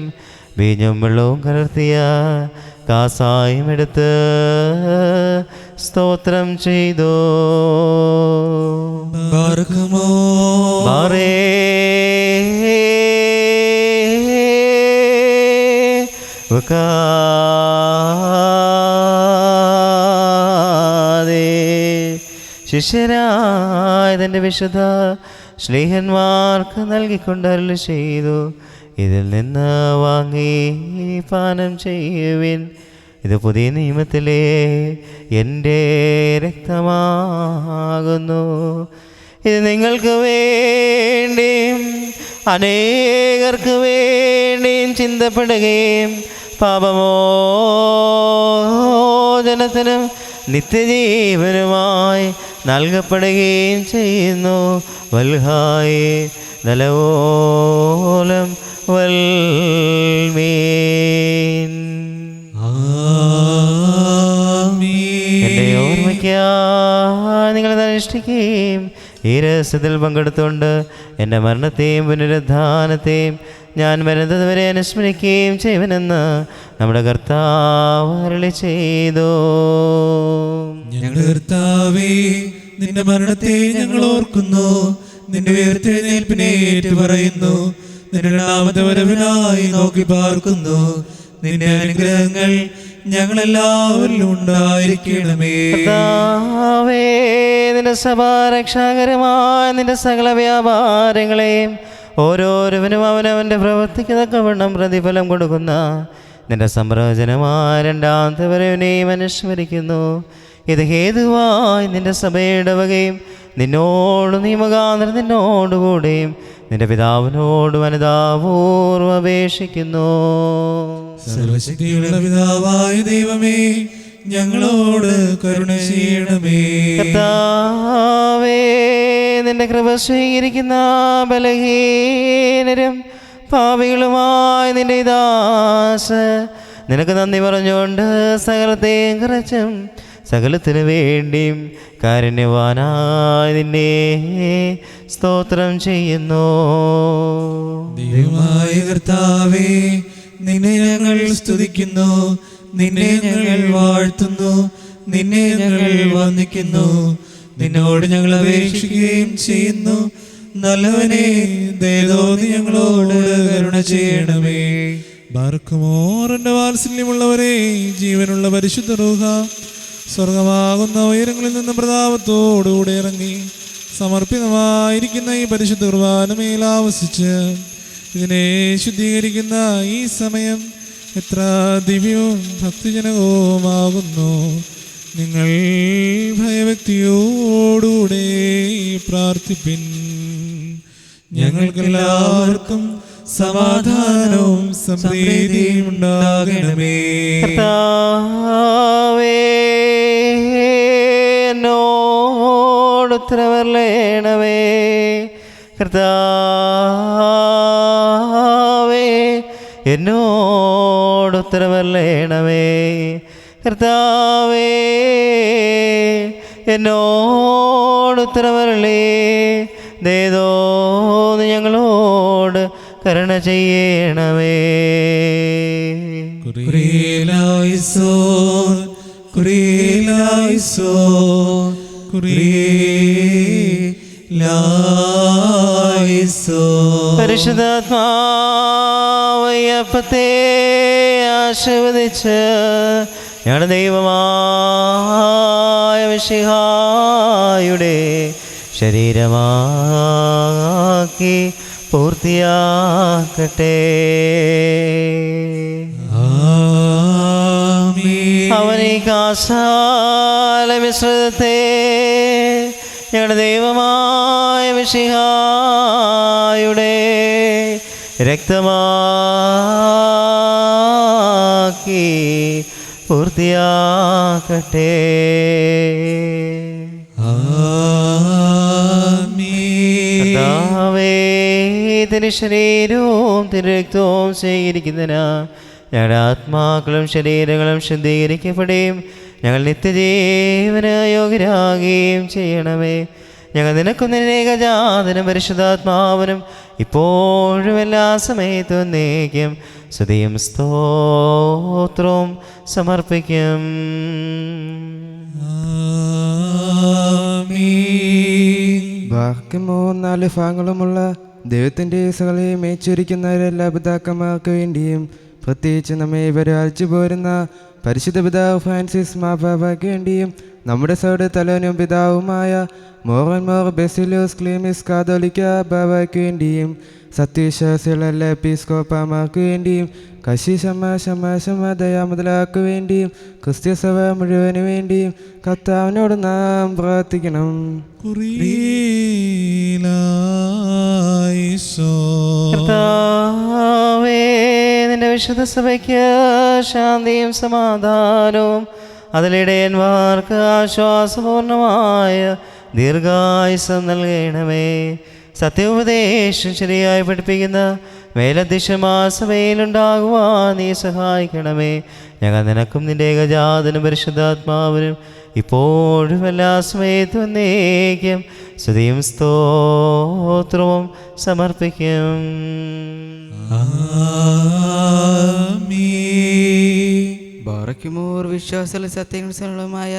വീഞ്ഞും വെള്ളവും കലർത്തിയ കാസായും എടുത്ത് സ്തോത്രം ചെയ്തു. ബാറക്കുമോ ശിഷ്യരായ തൻ്റെ വിശുദ്ധ ശ്ലീഹന്മാർക്ക് നൽകിക്കൊണ്ടരുളി ചെയ്തു. ഇതിൽ നിന്ന് വാങ്ങി പാനം ചെയ്യുവിൻ, ഇത് പുതിയ നിയമത്തിലെ എൻ്റെ രക്തമാകുന്നു. ഇത് നിങ്ങൾക്ക് വേണ്ടിയും അനേകർക്ക് വേണ്ടിയും ചിന്തപ്പെടുകയും പാപമോചനത്തിനും നിത്യജീവനുമായി നൽകപ്പെടുകയും ചെയ്യുന്നു. വൽഹായേ നലവോലം വൽമീൻ. എൻ്റെ ഓർമ്മയ്ക്കായി നിങ്ങളത് അനുഷ്ഠിക്കുകയും ഈ രഹസ്യത്തിൽ പങ്കെടുത്തുകൊണ്ട് എൻ്റെ മരണത്തെയും പുനരുദ്ധാനത്തെയും ഞാൻ വരുന്നത് വരെ അനുസ്മരിക്കുകയും ചെയ്യുവനെന്ന് നമ്മുടെ കർത്താവ് അരുളി ചെയ്തു. ഞങ്ങളുടെ കർത്താവേ, നിന്റെ മരണത്തെ ഞങ്ങൾ ഓർക്കുന്നു, നിന്റെ ഉയർത്തെഴുന്നേൽപ്പിനെ ഏറ്റുപറയുന്നു. നിന്റെ രണ്ടാമത്തെ വരവിനായി നോക്കി പാർക്കുന്നു. നിന്റെ അനുഗ്രഹങ്ങൾ ഞങ്ങളെല്ലാവരിലും ഉണ്ടായിരിക്കണമേ. കർത്താവേ, നിന്റെ സഭാരക്ഷാകരമായ നിന്റെ സകല വ്യാപാരങ്ങളെയും ഓരോരുവനും അവനവൻ്റെ പ്രവർത്തിക്ക് തക്കവണ്ണം പ്രതിഫലം കൊടുക്കുന്ന നിന്റെ സംപ്രവചനമായ രണ്ടാമത്തെ വരവിനെയും അനുസ്മരിക്കുന്നു. ഇത് ഹേതുവായി നിന്റെ സഭയുടെ വകയും നിന്നോട് നിയമകാന്തരം നിന്നോടുകൂടെയും നിന്റെ പിതാവിനോട് വനിതാപൂർവ്വം അപേക്ഷിക്കുന്നു. സർവശക്തിയുള്ള പിതാവായ ദൈവമേ, ഞങ്ങളോട് കരുണ ചെയ്യണമേ. കർത്താവേ, നിന്റെ കൃപ സ്വീകരിക്കുന്ന ബലഹീനരും പാപികളുമായ നിന്റെ ദാസ നിനക്ക് നന്ദി പറഞ്ഞുകൊണ്ട് സകലത്തെയും കുറച്ചും സകലത്തിനു വേണ്ടിയും കാരുണ്യവാനായ നിന്നെ സ്തോത്രം ചെയ്യുന്നു. ദൈവമായ കർത്താവേ, നിന്നെ ഞങ്ങൾ സ്തുതിക്കുന്നു, നിന്നെ ഞങ്ങൾ വാഴ്ത്തുന്നു, നിന്നെ ഞങ്ങൾ വന്ദിക്കുന്നു. നിന്നോട് ഞങ്ങൾ അപേക്ഷിക്കുകയും ചെയ്യുന്നു. നല്ലവനെ, ദയതോന്നി ഞങ്ങളോട് കരുണ ചെയ്യണമേ. ബാർക്കുമോറിന്റെ വാത്സല്യമുള്ളവരെ, ജീവനുള്ള പരിശുദ്ധ റൂഹ സ്വർഗമാകുന്ന ഉയരങ്ങളിൽ നിന്ന് പ്രതാപത്തോടുകൂടെ ഇറങ്ങി സമർപ്പിതമായിരിക്കുന്ന ഈ പരിശുദ്ധ കുർബാനമേൽ ആവസിച്ച് ഇതിനെ ശുദ്ധീകരിക്കുന്ന ഈ സമയം എത്ര ദിവ്യവും ഭക്തിജനകവുമാകുന്നു. നിങ്ങൾ ഭയഭക്തിയോടുകൂടെ പ്രാർത്ഥിപ്പിൻ. ഞങ്ങൾക്കെല്ലാവർക്കും സമാധാനവും സമൃദ്ധിയും ഉണ്ടാകണമേ. എന്നോട് ഉത്തരവരളയണമേ. കർത്താവേ എന്നോട് ഉത്തരവരളയണമേ. കർത്താവേ എന്നോട് ഉത്തരവരളേ. ദേദോ ഞങ്ങളോട് കരുണ ചെയ്യണമേ. കുരിയലായിസോൻ, കുരിയലായിസോൻ, കുരിയലായിസോൻ. പരിശുദ്ധാത്മാവയ്യപ്പത്തെ ആശീർവദിച്ച് ഞങ്ങളുടെ ദൈവമായ മിശിഹായുടെ ശരീരമാക്കി പൂർത്തിയാക്കട്ടെ. അവനീ കാസാല മിശ്രിതത്തെ ഞങ്ങളുടെ ദൈവമായ മിശിഹായുടെ രക്തമാക്കി പൂർത്തിയാക്കട്ടെ. തിരു ശരീരവും തിരു രക്തവും സ്വീകരിക്കുന്നതിന് ഞങ്ങളുടെ ആത്മാക്കളും ശരീരങ്ങളും ശുദ്ധീകരിക്കപ്പെടുകയും ഞങ്ങൾ നിത്യജീവന് യോഗ്യരാകുകയും ചെയ്യണമേ. ഞങ്ങൾ നിനക്കും നിന്റെ ഏകജാതനും പരിശുദ്ധാത്മാവിനും ഇപ്പോഴും എല്ലാ സമയത്തും എന്നേക്കും സ്തുതിയും സ്തോത്രവും സമർപ്പിക്കും. ബാക്കിമോ 4 ഭാഗങ്ങളുമുള്ള ദൈവത്തിൻ്റെ സകലയെ മേച്ചൊരിക്കുന്നവരെല്ലാ പിതാക്കന്മാർക്ക് വേണ്ടിയും പ്രത്യേകിച്ച് നമ്മെ പരിപാലിച്ചു പോരുന്ന പരിശുദ്ധ പിതാവ് ഫ്രാൻസിസ് മാർപ്പാപ്പയ്ക്ക് വേണ്ടിയും നമ്മുടെ സൗടെ തലവനും പിതാവുമായ മോർ ബെസിലോസ് ക്ലീമിസ് കാതോലിക്ക ബാബയ്ക്ക് വേണ്ടിയും സത്യവിശ്വാസികളുടെ എല്ലാ എപ്പിസ്കോപ്പമാർക്ക് വേണ്ടിയും കശിശമ്മ ദയാമുതലാക്ക് വേണ്ടിയും ക്രിസ്ത്യസഭ മുഴുവന് വേണ്ടിയും കർത്താവിനോട് നാം പ്രാർത്ഥിക്കണം. കർത്താവേ നിന്റെ വിശുദ്ധ സഭയ്ക്ക് ശാന്തിയും സമാധാനവും അതിലിടയന്മാർക്ക് ആശ്വാസപൂർണമായ ദീർഘായുസം നൽകണമേ. സത്യോപദേശം ശരിയായി പഠിപ്പിക്കുന്ന മേലധ്യക്ഷമാസഭയിലുണ്ടാകുവാൻ നീ സഹായിക്കണമേ. ഞങ്ങൾ നിനക്കും നിന്റെ ഏകജാതനും പരിശുദ്ധാത്മാവിനും ഇപ്പോഴും എല്ലാ സമയത്തും എന്നേക്കും സ്തുതിയും സ്തോത്രവും സമർപ്പിക്കും. ബാറയ്ക്കുമോർ വിശ്വാസമുള്ള സത്യങ്ങളുമായ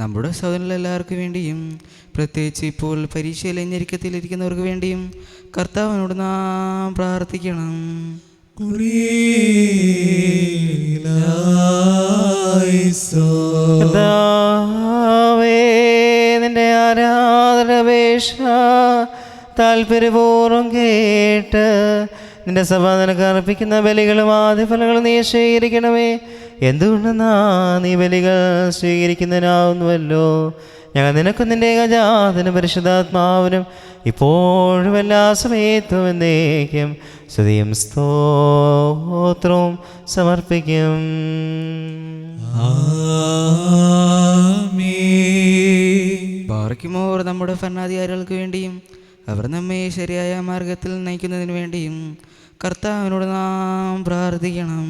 നമ്മുടെ സഹോദരരെല്ലാവർക്കും വേണ്ടിയും പ്രത്യേകിച്ച് ഇപ്പോൾ പരീക്ഷയിൽ ഞെരുക്കത്തിലിരിക്കുന്നവർക്ക് വേണ്ടിയും കർത്താവിനോട് നാം പ്രാർത്ഥിക്കണം. കർത്താവേ നിന്റെ ആരാധനാപേക്ഷ താല്പര്യപൂർവ്വം കേട്ട് നിന്റെ സഭ നിനക്ക് അർപ്പിക്കുന്ന ബലികളും ആദ്യഫലങ്ങളും നീ സ്വീകരിക്കണമേ. എന്തുകൊണ്ടെന്നാ നീ ബലികൾ സ്വീകരിക്കുന്നതിനാവുന്നുവല്ലോ. ഞങ്ങൾ നിനക്കും നിന്റെ ഏകജാതനും പരിശുദ്ധാത്മാവിനും ഇപ്പോഴും എല്ലാ സമയത്തും എന്നേക്കും സ്തുതിയും സ്തോത്രവും സമർപ്പിക്കും. ബാറയ്ക്കുമോർ നമ്മുടെ ഭരണാധികാരികൾക്ക് വേണ്ടിയും അവർ നമ്മെ ശരിയായ മാർഗത്തിൽ നയിക്കുന്നതിന് വേണ്ടിയും കർത്താവിനോട് നാം പ്രാർത്ഥിക്കണം.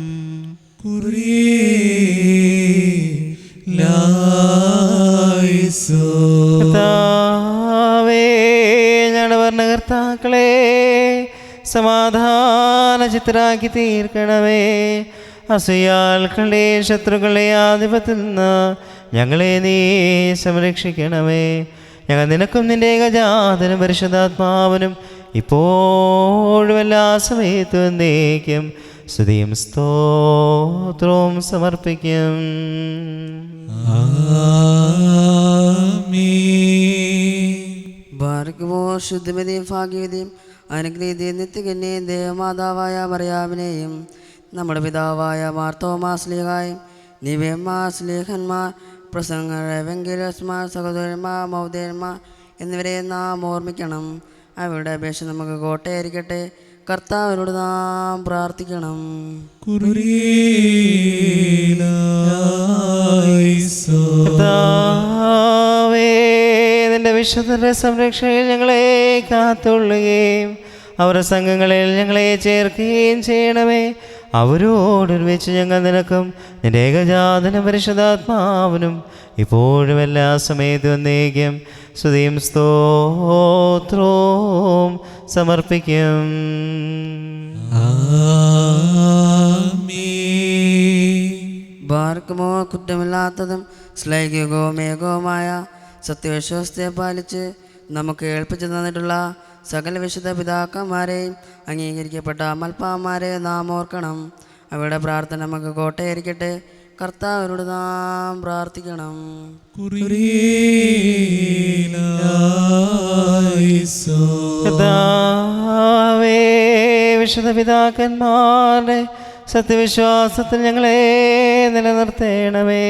കർത്താവേ ഞങ്ങളുടെ ഭരണകർത്താക്കളെ സമാധാന ചിത്തരാക്കി തീർക്കണമേ. അസൂയാൽക്കളെ ശത്രുക്കളെ ആധിപത്യത്തിൽ നിന്ന് ഞങ്ങളെ നീ സംരക്ഷിക്കണമേ. ഞങ്ങൾ നിനക്കും നിന്റെ ഏകജാതനും പരിശുദ്ധാത്മാവിനും ഇപ്പോഴും എല്ലാ സമയത്തും എന്നേക്കും സ്തുതിയും സ്തോത്രവും സമർപ്പിക്കും. ബാറയ്ക്കുമോർ ബാർക്കുമോ ശുദ്ധിമതിയും ഭാഗ്യവതിയും അനുഗ്രഹീതയും നിത്യകന്യയും ദേവമാതാവായ മറിയാമിനെയും നമ്മുടെ പിതാവായ മാർത്തോമാസ്ലീഹായും നിവേമാസ്ലീഹന്മാർ പ്രസംഗർ വെങ്കിലസ്മാർ സഹോദരന്മാർ മൗദേന്മാർ എന്നിവരെ നാം ഓർമ്മിക്കണം. അവരുടെ അപേക്ഷ നമുക്ക് കോട്ടയായിരിക്കട്ടെ. കർത്താവിനോട് നാം പ്രാർത്ഥിക്കണം. നിന്റെ വിശുദ്ധരുടെ സംരക്ഷണയിൽ ഞങ്ങളെ കാത്തുകൊള്ളുകയും അവരുടെ സംഘങ്ങളിൽ ഞങ്ങളെ ചേർക്കുകയും ചെയ്യണമേ. അവരോടൊരുമിച്ച് ഞങ്ങൾ നിനക്കും നിന്റെ ഏകജാതന പരിശുദ്ധാത്മാവിനും ഇപ്പോഴും എല്ലാ സമയത്തും എന്നേക്കും സ്തുതിയും സ്തോത്രവും സമർപ്പിക്കും. ബാർക്കുമോ കുറ്റമില്ലാത്തതും ശ്ലൈകികവും ഏകവുമായ സത്യവിശ്വാസത്തെ പാലിച്ച് നമുക്ക് ഏൽപ്പിച്ചു തന്നിട്ടുള്ള സകല വിശുദ്ധ പിതാക്കന്മാരെയും അംഗീകരിക്കപ്പെട്ട മൽപ്പാന്മാരെ നാം ഓർക്കണം. അവരുടെ പ്രാർത്ഥന നമുക്ക് കോട്ടയായിരിക്കട്ടെ. കർത്താവിനോട് നാം പ്രാർത്ഥിക്കണം. വിശുദ്ധ പിതാക്കന്മാരുടെ സത്യവിശ്വാസത്തിൽ ഞങ്ങളെ നിലനിർത്തേണമേ.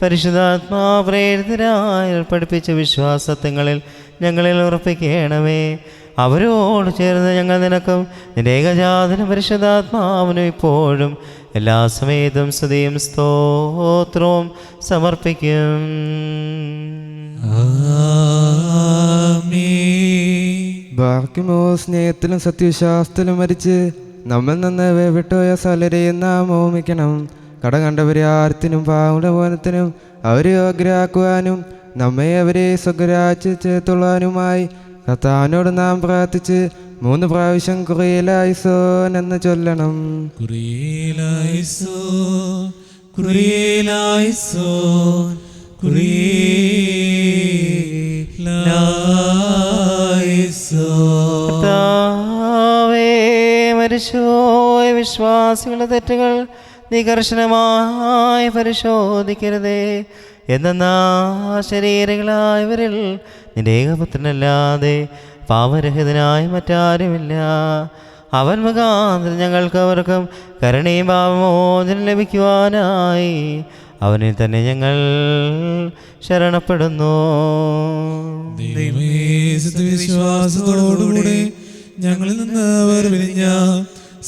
പരിശുദ്ധാത്മാ പ്രേരിതരായ പഠിപ്പിച്ച വിശ്വാസത്വങ്ങളിൽ ഞങ്ങളിൽ ഉറപ്പിക്കണമേ. അവരോട് ചേർന്ന് ഞങ്ങൾ നിനക്കും നിന്റെ ഏകജാതന പരിശുദ്ധാത്മാവിനും ഇപ്പോഴും എല്ലാ സമയത്തും സ്തുതിയും സ്തോത്രവും സമർപ്പിക്കും. ബാർക്കുമോ സ്നേഹത്തിലും സത്യവിശ്വാസത്തിലും മരിച്ച് നമ്മിൽ നിന്ന് വേവിട്ടോയ സകലരെയും നാം ഓർമ്മിക്കണം. കട കണ്ടവരെ ആർത്തിനും പാവങ്ങളുടെ പോനത്തിനും അവരെ യോഗ്യരാക്കുവാനും നമ്മെ അവരെ സ്വരാജ്യ ചേർത്തുള്ളവാനുമായി കർത്താവിനോട് നാം പ്രാർത്ഥിച്ച് 3 പ്രാവശ്യം കുറിയലായിസോൻ എന്ന് ചൊല്ലണം. മരിച്ചുപോയ വിശ്വാസികളുടെ തെറ്റുകൾ നീ കർശനമായി പരിശോധിക്കരുതേ. എന്നാ ശരീരങ്ങളായവരിൽ നിന്റെ ഏകപുത്രനല്ലാതെ പാപരഹിതനായ മറ്റാരുമില്ല. അവൻ മുഖാന്തരം ഞങ്ങൾക്ക് അവർക്കും കരുണയും പാപമോചനം ലഭിക്കുവാനായി അവനിൽ തന്നെ ഞങ്ങൾ ശരണപ്പെടുന്നു. വിശ്വാസത്തോടുകൂടെ ഞങ്ങളിൽ നിന്ന് വേർപിരിഞ്ഞ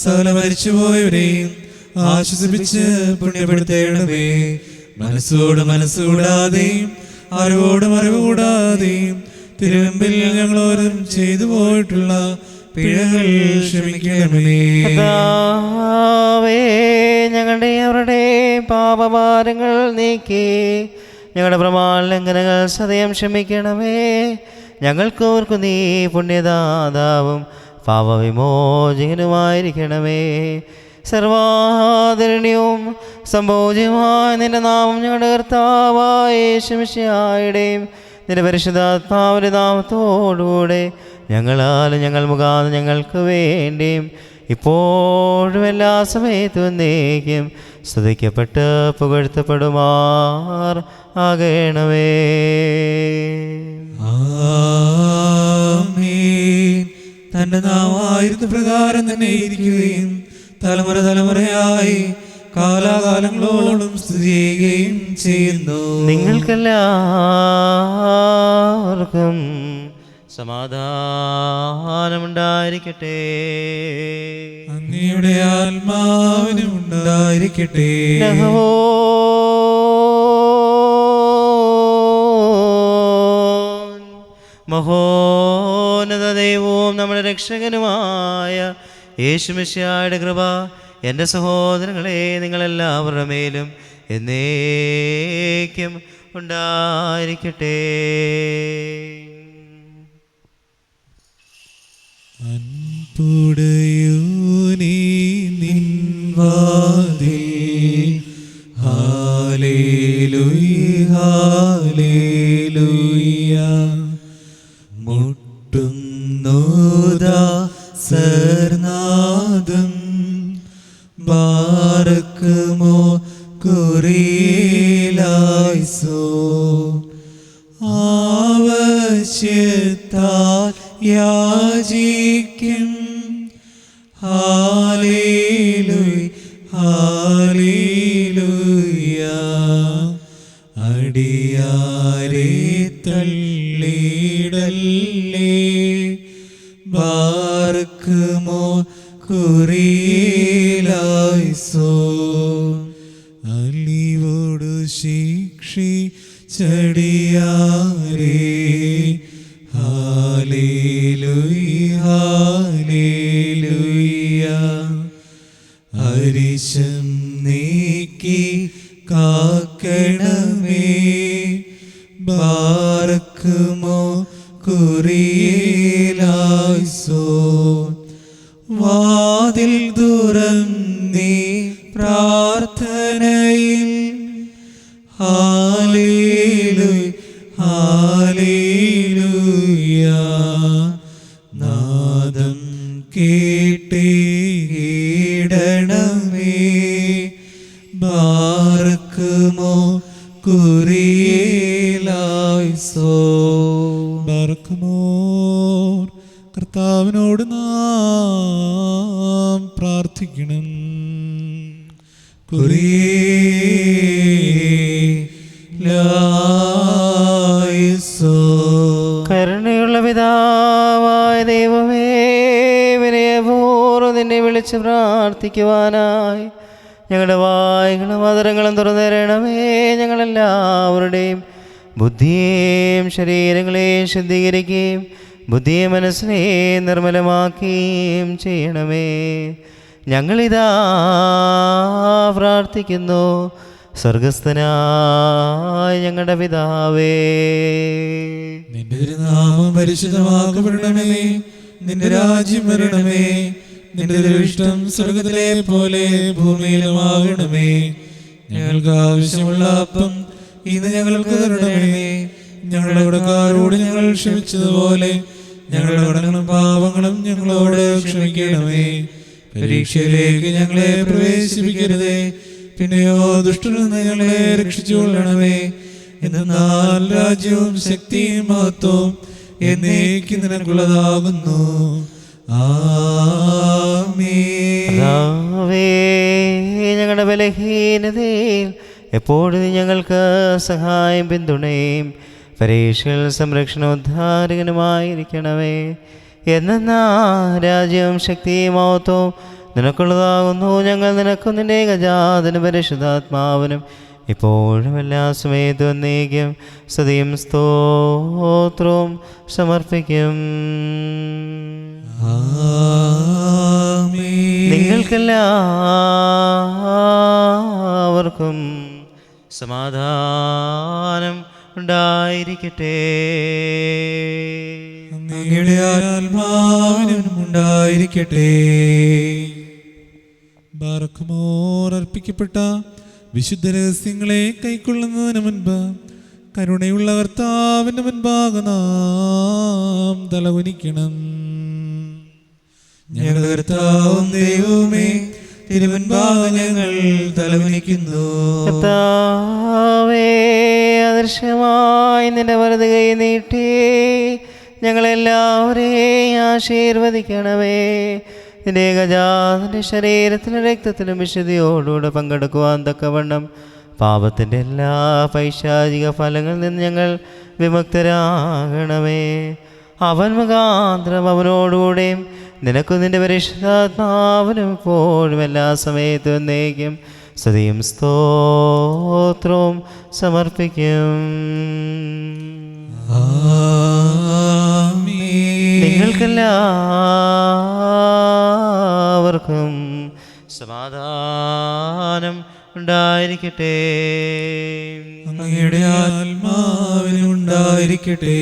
സകല മരിച്ചുപോയവരെയും ആശ്വസിപ്പിച്ച് പുണ്യപ്പെടുത്തേണമേ. മനസ്സോട് മനസ്സുകൂടാതെയും അറിവോടും അറിവ് കൂടാതെയും തിരുവമ്പിൽ ഞങ്ങളോരും ചെയ്തു പോയിട്ടുള്ള പിഴകൾ ക്ഷമിക്കണമേ. ഞങ്ങളുടെ അവരുടെ പാപഭാരങ്ങൾ നീക്കി ഞങ്ങളുടെ പ്രമാണലംഘനങ്ങൾ സദയം ക്ഷമിക്കണമേ. ഞങ്ങൾക്കോർക്കു നീ പുണ്യദാതാവും പാപവിമോചകനുമായിരിക്കണമേ. സർവാദരണീയവും സംഭോജ്യമായ നിന്റെ നാമം ഞങ്ങളുടെ കർത്താവായ യേശുമിശിഹായുടെയും നിന്റെ പരിശുദ്ധാത്മാവിന്റെ നാമത്തോടുകൂടെ ഞങ്ങളാലും ഞങ്ങൾ മുഖാന്തരം ഞങ്ങൾക്ക് വേണ്ടിയും ഇപ്പോഴും എല്ലാ സമയത്തും എന്നേക്കും സ്തുതിക്കപ്പെട്ട് പുകഴ്ത്തപ്പെടുമാർ ആകണമേ. തന്റെ നാമായിരുന്ന പ്രകാരം തന്നെ ഇരിക്കുകയും തലമുറ തലമുറയായി കാലാകാലങ്ങളോളം സ്ഥിതി ചെയ്യുകയും ചെയ്യുന്നു. നിങ്ങൾക്കെല്ലാവർക്കും സമാധാനമുണ്ടായിരിക്കട്ടെ. അങ്ങയുടെ ആത്മാവിനും ഉണ്ടായിരിക്കട്ടെ. മഹോന്നത ദൈവവും നമ്മുടെ രക്ഷകനുമായ യേശുമിശിഹായുടെ കൃപ എൻ്റെ സഹോദരങ്ങളെ നിങ്ങളെല്ലാവരുടെ മേലും എന്നേക്കും ഉണ്ടായിരിക്കട്ടെ. അൻപുടയോനേ നിൻ വാതിൽ ഹല്ലേലൂയ ഹല്ലേലൂയ മുട്ടുന്നോദാ സർനാദം ബാരക്കുമോ കുറിയിലായിസോ ആവശ്യത്താ യാചിക്കും. Hallelujah hallelujah. അടിയാരെ തള്ളിടല്ലേ, ബാർക്കുമോ കുറിയിലായിസോ. അലിവോടു ശിക്ഷിച്ചടിയാരേ, ഹാലേലൂയ ഹാലേലൂയ. അരിശം നീക്കി കാക്കണമേ, ബാർക്കുമോ കുറിയിലായിസോ. വാതിൽ തുറന്നീ പ്രാർത്ഥനയിൽ, ഹാലേലൂയ ഹാലേലൂയ. നാദം കേട്ടിടണമേ, ബാർക്കുമോ കുറിയിലായിസോ. ബാർക്കുമോർ. കർത്താവിനോട് നാം പ്രാർത്ഥിക്കണം. കുറിയിലായിസോ. കരുണയുള്ള പിതാവായ ദൈവമേ, വിനയപൂർവ്വം നിന്നെ വിളിച്ച് പ്രാർത്ഥിക്കുവാനായി ഞങ്ങളുടെ വായ്കളും മധുരങ്ങളും തുറന്നു തരണമേ. ഞങ്ങളെല്ലാവരുടെയും ബുദ്ധിയെയും ശരീരങ്ങളെയും ശുദ്ധീകരിക്കുകയും ബുദ്ധിയെ മനസ്സിനെ നിർമ്മലമാക്കുകയും ചെയ്യണമേ. ഞങ്ങളിതാ പ്രാർത്ഥിക്കുന്നു, സ്വർഗസ്ഥനായ ഞങ്ങളുടെ പിതാവേ. നിന്റെ തിരുനാമം പരിശുദ്ധമാക്കപ്പെടണമേ, നിന്റെ രാജ്യം വരണമേ, നിന്റെ തിരുവിഷ്ടം സ്വർഗത്തിലെ പോലെ ഭൂമിയിലുമാകണമേ. ഞങ്ങൾക്ക് ആവശ്യമുള്ള അപ്പം ഇന്ന് ഞങ്ങൾക്ക് തരണമേ. ഞങ്ങളുടെ കടക്കാരോട് ഞങ്ങൾ ക്ഷമിച്ചതുപോലെ ഞങ്ങളുടെ കടങ്ങളും പാപങ്ങളും ഞങ്ങളോട് ക്ഷമിക്കണമേ. പരീക്ഷയിലേക്ക് ഞങ്ങളെ പ്രവേശിപ്പിക്കരുതേ, പിന്നെയോ ദുഷ്ടനിൽ നിന്ന് ഞങ്ങളെ രക്ഷിച്ചുകൊള്ളണമേ. എന്നാൽ രാജ്യവും ശക്തിയും മഹത്വവും എന്നേക്കും നിനക്കുള്ളതാകുന്നു. ആമേൻ. ഞങ്ങളുടെ ബലഹീനതയിൽ എപ്പോഴും ഞങ്ങൾക്ക് സഹായം പിന്തുണയും പരീക്ഷയിൽ സംരക്ഷണോദ്ധാരകനുമായിരിക്കണമേ. എന്നാ രാജ്യവും ശക്തിയും മഹത്വവും നിനക്കുള്ളതാകുന്നു. ഞങ്ങൾ നിനക്കും നിന്റെ ഗജാതനും പരിശുദ്ധാത്മാവിനും ഇപ്പോഴും എല്ലാ സമയത്തും എന്നേക്കും സ്തുതിയും സ്തോത്രവും സമർപ്പിക്കും. നിങ്ങൾക്കെല്ലാവർക്കും സമാധാനം ഉണ്ടായിരിക്കട്ടെ. അങ്ങയുടെ ആത്മാവിനും ഉണ്ടായിരിക്കട്ടെ. ബാറക്കുമോർ അർപ്പിക്കപ്പെട്ട വിശുദ്ധ രഹസ്യങ്ങളെ കൈക്കൊള്ളുന്നതിന് മുൻപ് കരുണയുള്ള കർത്താവിന്റെ മുൻപാകെ നാം തലകുനിക്കണം. ഞങ്ങളുടെ കർത്താവും ദൈവമേ, തിരുമുൻപാകെ ഞങ്ങൾ തലകുനിക്കുന്നു. കർത്താവേ, അദൃശ്യമായി നിന്റെ വലത് കൈ നീട്ടി ഞങ്ങളെല്ലാവരെയും ആശീർവദിക്കണമേ. നിന്റെ ഗജാതന്റെ ശരീരത്തിലും രക്തത്തിലും വിശുദ്ധിയോടുകൂടെ പങ്കെടുക്കുവാൻ തക്കവണ്ണം പാപത്തിൻ്റെ എല്ലാ പൈശാചിക ഫലങ്ങളിൽ നിന്ന് ഞങ്ങൾ വിമുക്തരാകണമേ. അവൻ മുഖാന്തരം അവനോടുകൂടെയും നിനക്കും നിന്റെ പരിശുദ്ധാത്മാവിനും എപ്പോഴും എല്ലാ സമയത്തും എന്നേക്കും സ്തുതിയും സ്തോത്രവും സമർപ്പിക്കും. നിങ്ങൾക്കെല്ലാവർക്കും സമാധാനം ഉണ്ടായിരിക്കട്ടെ. അങ്ങയുടെ ആത്മാവിനും ഉണ്ടായിരിക്കട്ടെ.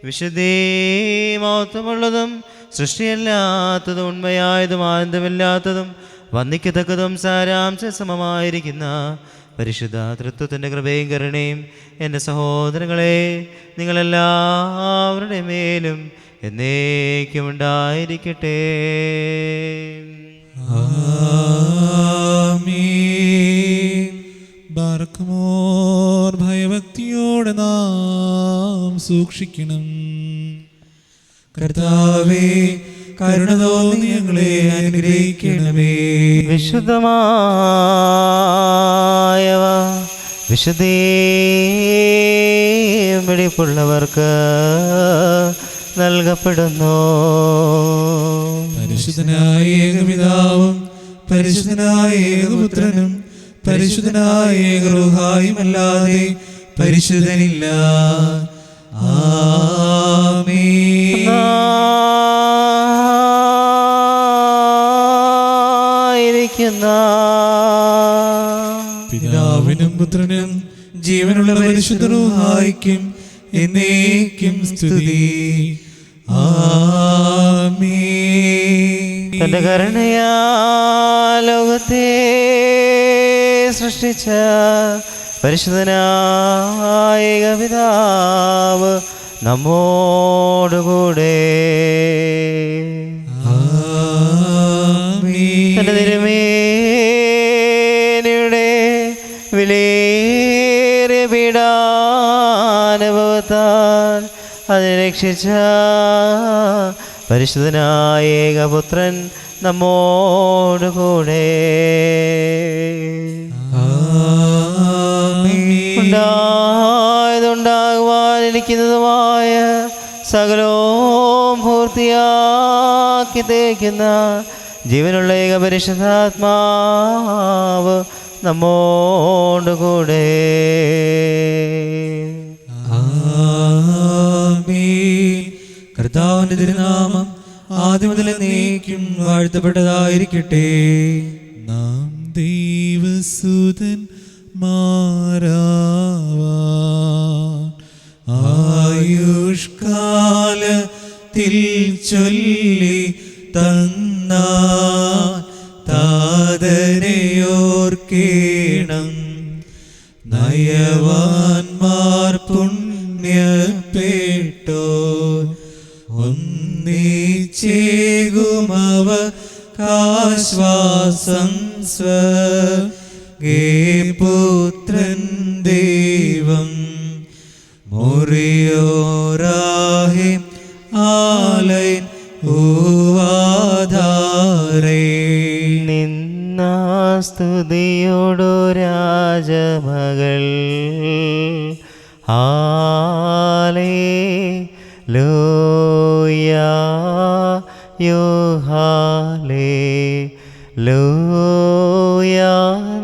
വിശുദ്ധി മഹത്വമുള്ളതും സൃഷ്ടിയല്ലാത്തതും ഉണ്മയായതും ആനന്ദമില്ലാത്തതും വന്ദിക്കത്തക്കതും സാരാംശ സമമായിരിക്കുന്ന പരിശുദ്ധ തൃത്വത്തിൻ്റെ കൃപയും കരുണയും എൻ്റെ സഹോദരങ്ങളെ നിങ്ങളെല്ലാവരുടെ മേലും എന്നേക്കും ഉണ്ടായിരിക്കട്ടെ. ആമീൻ. ബാർക്കുമോർ ഭയഭക്തിയോടെ നാം സൂക്ഷിക്കണം. കർത്താവേ, കരുണ തോന്നി ഞങ്ങളെ അനുഗ്രഹിക്കണമേ. വിശുദ്ധമായവ വിശുദ്ധീം വെടിപ്പുള്ളവർക്ക് നൽകപ്പെടുന്നു. പരിശുദ്ധനായ ഏകപിതാവും പരിശുദ്ധനായ ഏകപുത്രനും പരിശുദ്ധനായ ഏകറുഹായുമല്ലാതെ പരിശുദ്ധനില്ല. ആമേൻ. പിതാവിനും പുത്രനും ജീവനുള്ള പരിശുദ്ധ റൂഹായിക്കും എന്നേക്കും സ്തുതി. ആമേൻ. തന്റെ കരുണയാ ലോകത്തെ സൃഷ്ടിച്ച പരിശുദ്ധനായ ഏകപിതാവ് നമ്മോടുകൂടെ. തന്റെ തിരുമേനിയുടെ വിലയേറിയ പീഡാനുഭവത്താൽ അതിനെ രക്ഷിച്ച പരിശുദ്ധനായ ഏകപുത്രൻ നമ്മോടുകൂടെ. ഉണ്ടാകുവാനിരിക്കുന്നതുമായ സകലവും പൂർത്തിയാക്കി തേക്കുന്ന ജീവനുള്ള ഏക പരിശുദ്ധാത്മാവ് നമ്മോടുകൂടെ. കർത്താവിന്റെ തിരുനാമം ആദ്യം മുതൽ എന്നേക്കും വാഴ്ത്തപ്പെട്ടതായിരിക്കട്ടെ. നാം ദൈവസുതൻ മാറാവാൻ ആയുഷ്കാലത്തിൽ ചൊല്ലി തന്ന താതനെയോർക്കേണം. നയവാൻമാർ പുണ്യപ്പെട്ടോ ഒന്നിച്ചേകുമവ കാശ്വാസം സ്വേ പുത്രൻ ദൈവം മുറിയോരാഹി ആലൈൻ ഊവാധാരേ. നിന്നാ സ്തുതിയോടു രാജമകൾ ഹല്ലേലൂയ ഹല്ലേലൂയ.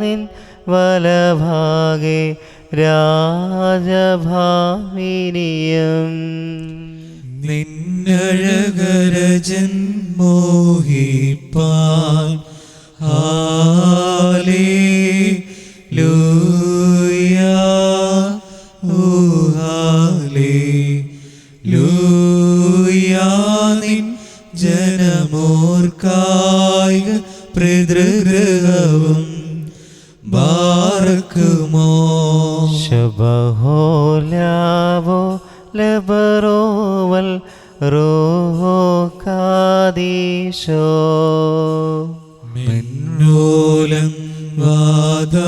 നിൻ വലഭാഗേ രാജഭാമിനിയം. നിന്നഴകരജൻ മോഹിപ്പാൻ ഹല്ലേലൂയ ഹല്ലേലൂയ. നിൻ ജനമോർക്കായിക പിതൃഗൃഹവും ബാറക്കുമോ. ശബഹോലാവോ ലബറോവൽ റോകാദീശോ. മെന്നോലം വാദാമല്ലോലം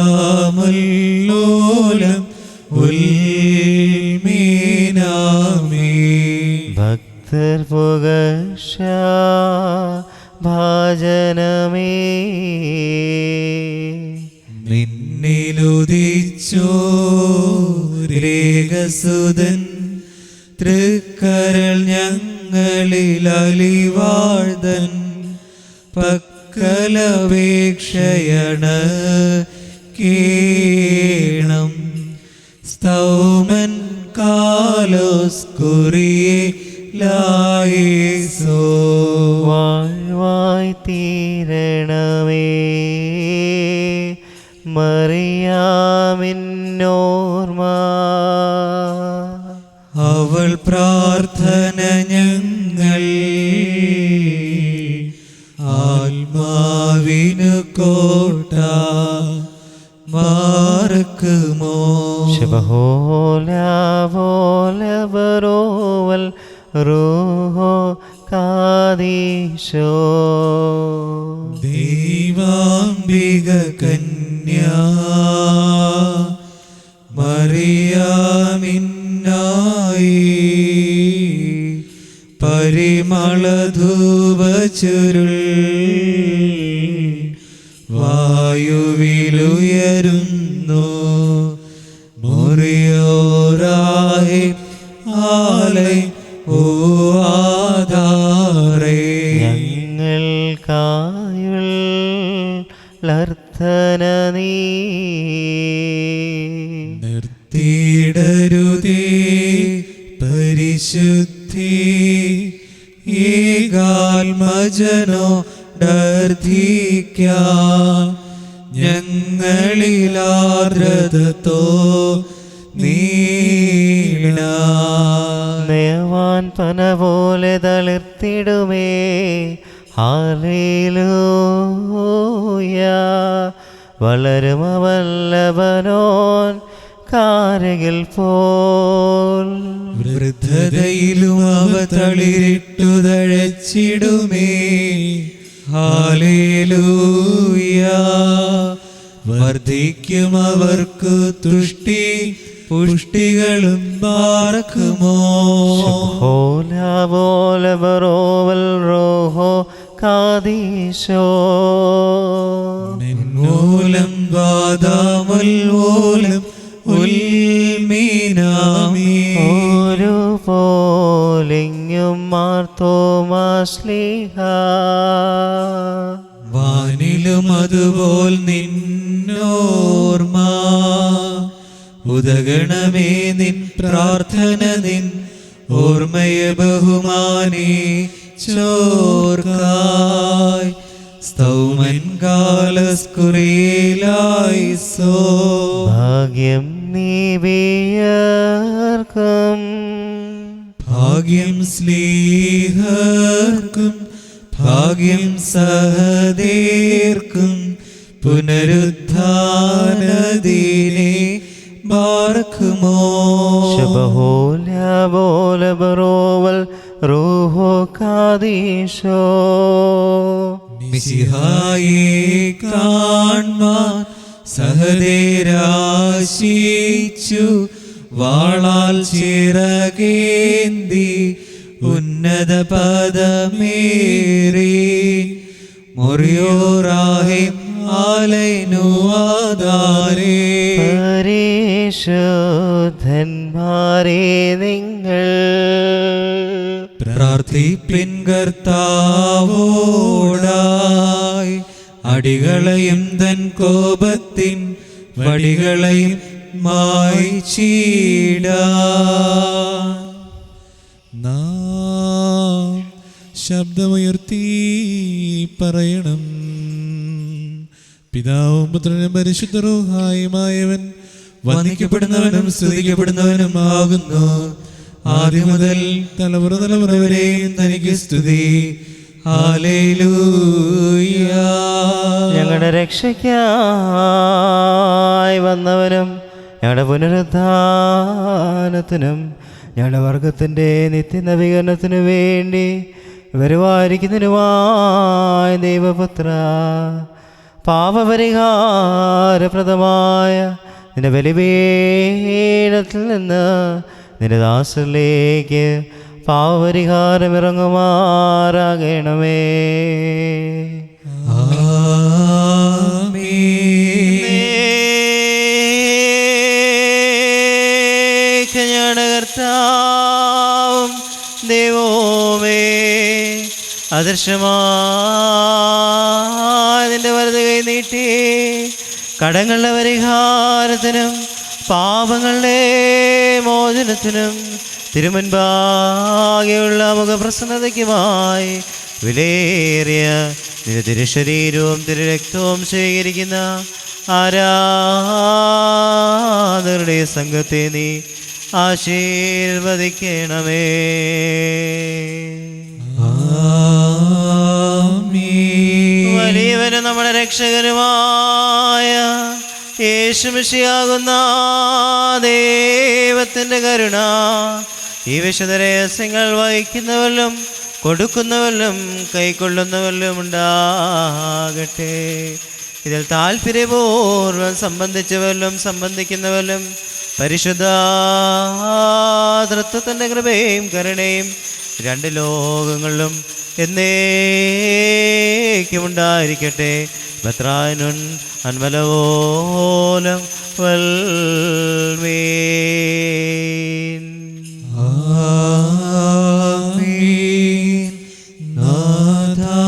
ഉൽമീനാമേ. ഭക്തർ പുകശ ഭാജനമേ. നിന്നിലുദിച്ചോരേകസുതൻ തൃക്കരൾ ഞങ്ങളിൽ അലിവാഴ്തൻ പക്കലപേക്ഷയണ കേണം. സ്തൗമൻ കാലോസ് കുറിയെ ലായേസോ. വാഴ്വായി തീരണമേ മറിയാമിന്നോർമ്മ. അവൾ പ്രാർത്ഥന ഞങ്ങൾ ആത്മാവിനു കോട്ട മാർക്കുമോ. ശബഹോലാവോലബറോവൽ റൂഹോ കാദീശോ. ദൈവാംബിക കന്യാ പരിമളധൂപച്ചുരുൾ വായുവിലുയരുന്നു. മുറിയോരാഹി ആലൈ ഓ ആധാരേ. ഞങ്ങൾക്കായുള്ളർത്ഥന നീ നിർത്തിയിടരുതേ പരിശുദ്ധി ഏകാത്മജനോടർദ്ധിക്കാം. ഞങ്ങളിലാർദ്രതോ നീണ നേവാൻ പന പോലെ തളിർത്തിടുമേ. ഹല്ലേലൂയ. വളരും അവൻ ലബനോൻ കാരകിൽ പോൽ. വൃദ്ധതയിലും അവ തളിരിട്ടു തഴച്ചിടുമേ. ഹല്ലേലൂയ. വർദ്ധിക്കും അവർക്ക് തുഷ്ടി പുഷ്ടികളും പാർക്കുമോ. ബറോവൽ റോഹോ കാദീശോ. മെന്നൂലം വാദാമൽവോലം ഉൽമീനാമി. ഒരു പോലിങ്ങും മാർത്തോമാശ്ലീഹ. വാനിലും അതുപോൽ നിന്നോർമ്മ ഉദഗണമേ. നിൻ പ്രാർത്ഥന നിൻ ഓർമ്മയെ ബഹുമാനി ചോർക്കായ്. സ്തൗമൻ കാലസ്കുറിയിലായിസോ. ഭാഗ്യം നീവിയർക്കും ഭാഗ്യം സ്ലീഹർക്കും ഭാഗ്യം സഹദേർക്കും പുനരുദ്ധാനദീനെ ബാർക്കുമോ. ബറോവൽ റൂഹോ കാദീശോ. മിശിഹായെ കാൺമാൻ സഹദേരാശിച്ചു വാളാൽ ചിറകേന്തി ഉന്നത പദമേറി. മുറിയോറാഹിം ആലൈനു ആധാരേ. പരിശുദ്ധന്മാരെ നിങ്ങൾ പ്രാർത്ഥിപ്പിൻ കർത്താവോടായി. അടികളെയും തൻ കോപത്തിൻ വടികളെയും മായ്ച്ചിടാൻ നാം ശബ്ദമുയർത്തി പറയണം. പിതാവും പുത്രനും പരിശുദ്ധ റൂഹായുമായവൻ വന്ദിക്കപ്പെടുന്നവനും സ്തുതിക്കപ്പെടുന്നവനും ആകുന്നു. ആദ്യം മുതൽ തലമുറ തലമുറ വരെയും തനിക്ക് സ്തുതി. ഹല്ലേലൂയ. ഞങ്ങളുടെ രക്ഷയ്ക്കായി വന്നവനും ഞങ്ങളുടെ പുനരുദ്ധാനത്തിനും ഞങ്ങളുടെ വർഗത്തിൻ്റെ നിത്യനവീകരണത്തിനു വേണ്ടി വരുവായിരിക്കുന്നതിനുമായ ദൈവപുത്ര, പാപപരിഹാരപ്രദമായ നിന്റെ ബലിപീഠത്തിൽ നിന്ന് നിന്റെ ദാസരിലേക്ക് പാപപരിഹാരം ഇറങ്ങുമാറാകണമേ. ഞങ്ങളുടെ കർത്താവും ദൈവമേ, അദൃശ്യമായ നിന്റെ വലത് കൈ നീട്ടി കടങ്ങളുടെ പരിഹാരത്തിനും പാപങ്ങളുടെ മോചനത്തിനും തിരുമുൻപാകെയുള്ള മുഖപ്രസന്നതയ്ക്കുമായി വിലയേറിയ നിന്റെ തിരുശരീരവും തിരുരക്തവും സ്വീകരിക്കുന്ന ആരാധകരുടെ സംഘത്തെ നീ ആശീർവദിക്കണമേ. വലിയവനും നമ്മുടെ രക്ഷകനുമായ യേശുമിശിയാകുന്ന ദൈവത്തിൻ്റെ കരുണ ഈ വിശുദ്ധ രഹസ്യങ്ങൾ വഹിക്കുന്നവരിലും കൊടുക്കുന്നവരിലും കൈക്കൊള്ളുന്നവരിലും ഉണ്ടാകട്ടെ. ഇതിൽ താല്പര്യപൂർവ്വം സംബന്ധിച്ചവരിലും സംബന്ധിക്കുന്നവരിലും പരിശുദ്ധ തൃത്വത്തിൻ്റെ കൃപയും കരുണയും രണ്ട് ലോകങ്ങളിലും എന്നേക്കും ഉണ്ടായിരിക്കട്ടെ. ബത്രായനുൻ അൻവലോലം വൽമീൻ. ആമീൻ. നാഥാ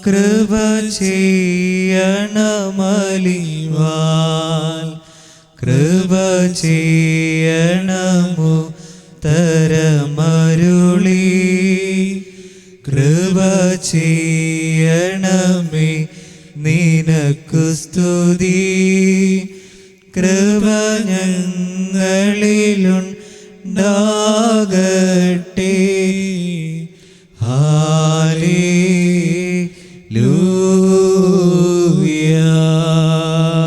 കൃപ ചെയ്യണമലിവാൽ കൃപ ചെയ്യണമു തരമരുളി കൃപ ചെയ്യണമേ നിനക്കു സ്തുതി കൃപ ഞങ്ങളിലുണ്ടാകട്ടെ.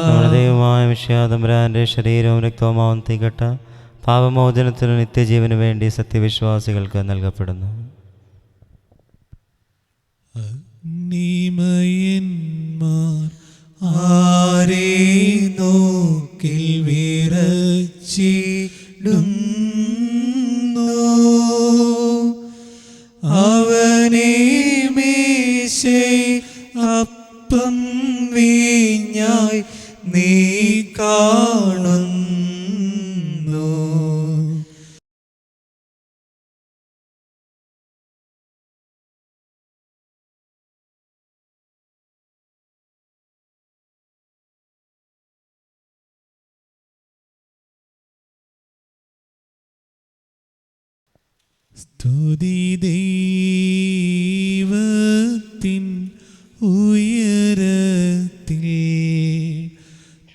നമ്മുടെ ദൈവമായ വിശ്വാതമ്പുരാന്റെ ശരീരവും രക്തവുമാവും തികട്ട പാപമോചനത്തിനു നിത്യജീവന് വേണ്ടി സത്യവിശ്വാസികൾക്ക് നൽകപ്പെടുന്നു. നീമയന്മാർ ആരെ നോക്കിൽ വിറച്ചിടുന്നു അവനെ മേശേ അപ്പം വീഞ്ഞായി നീ കാണുന്നു. സ്തുതി ദൈവത്തിൻ ഉയരത്തിൽ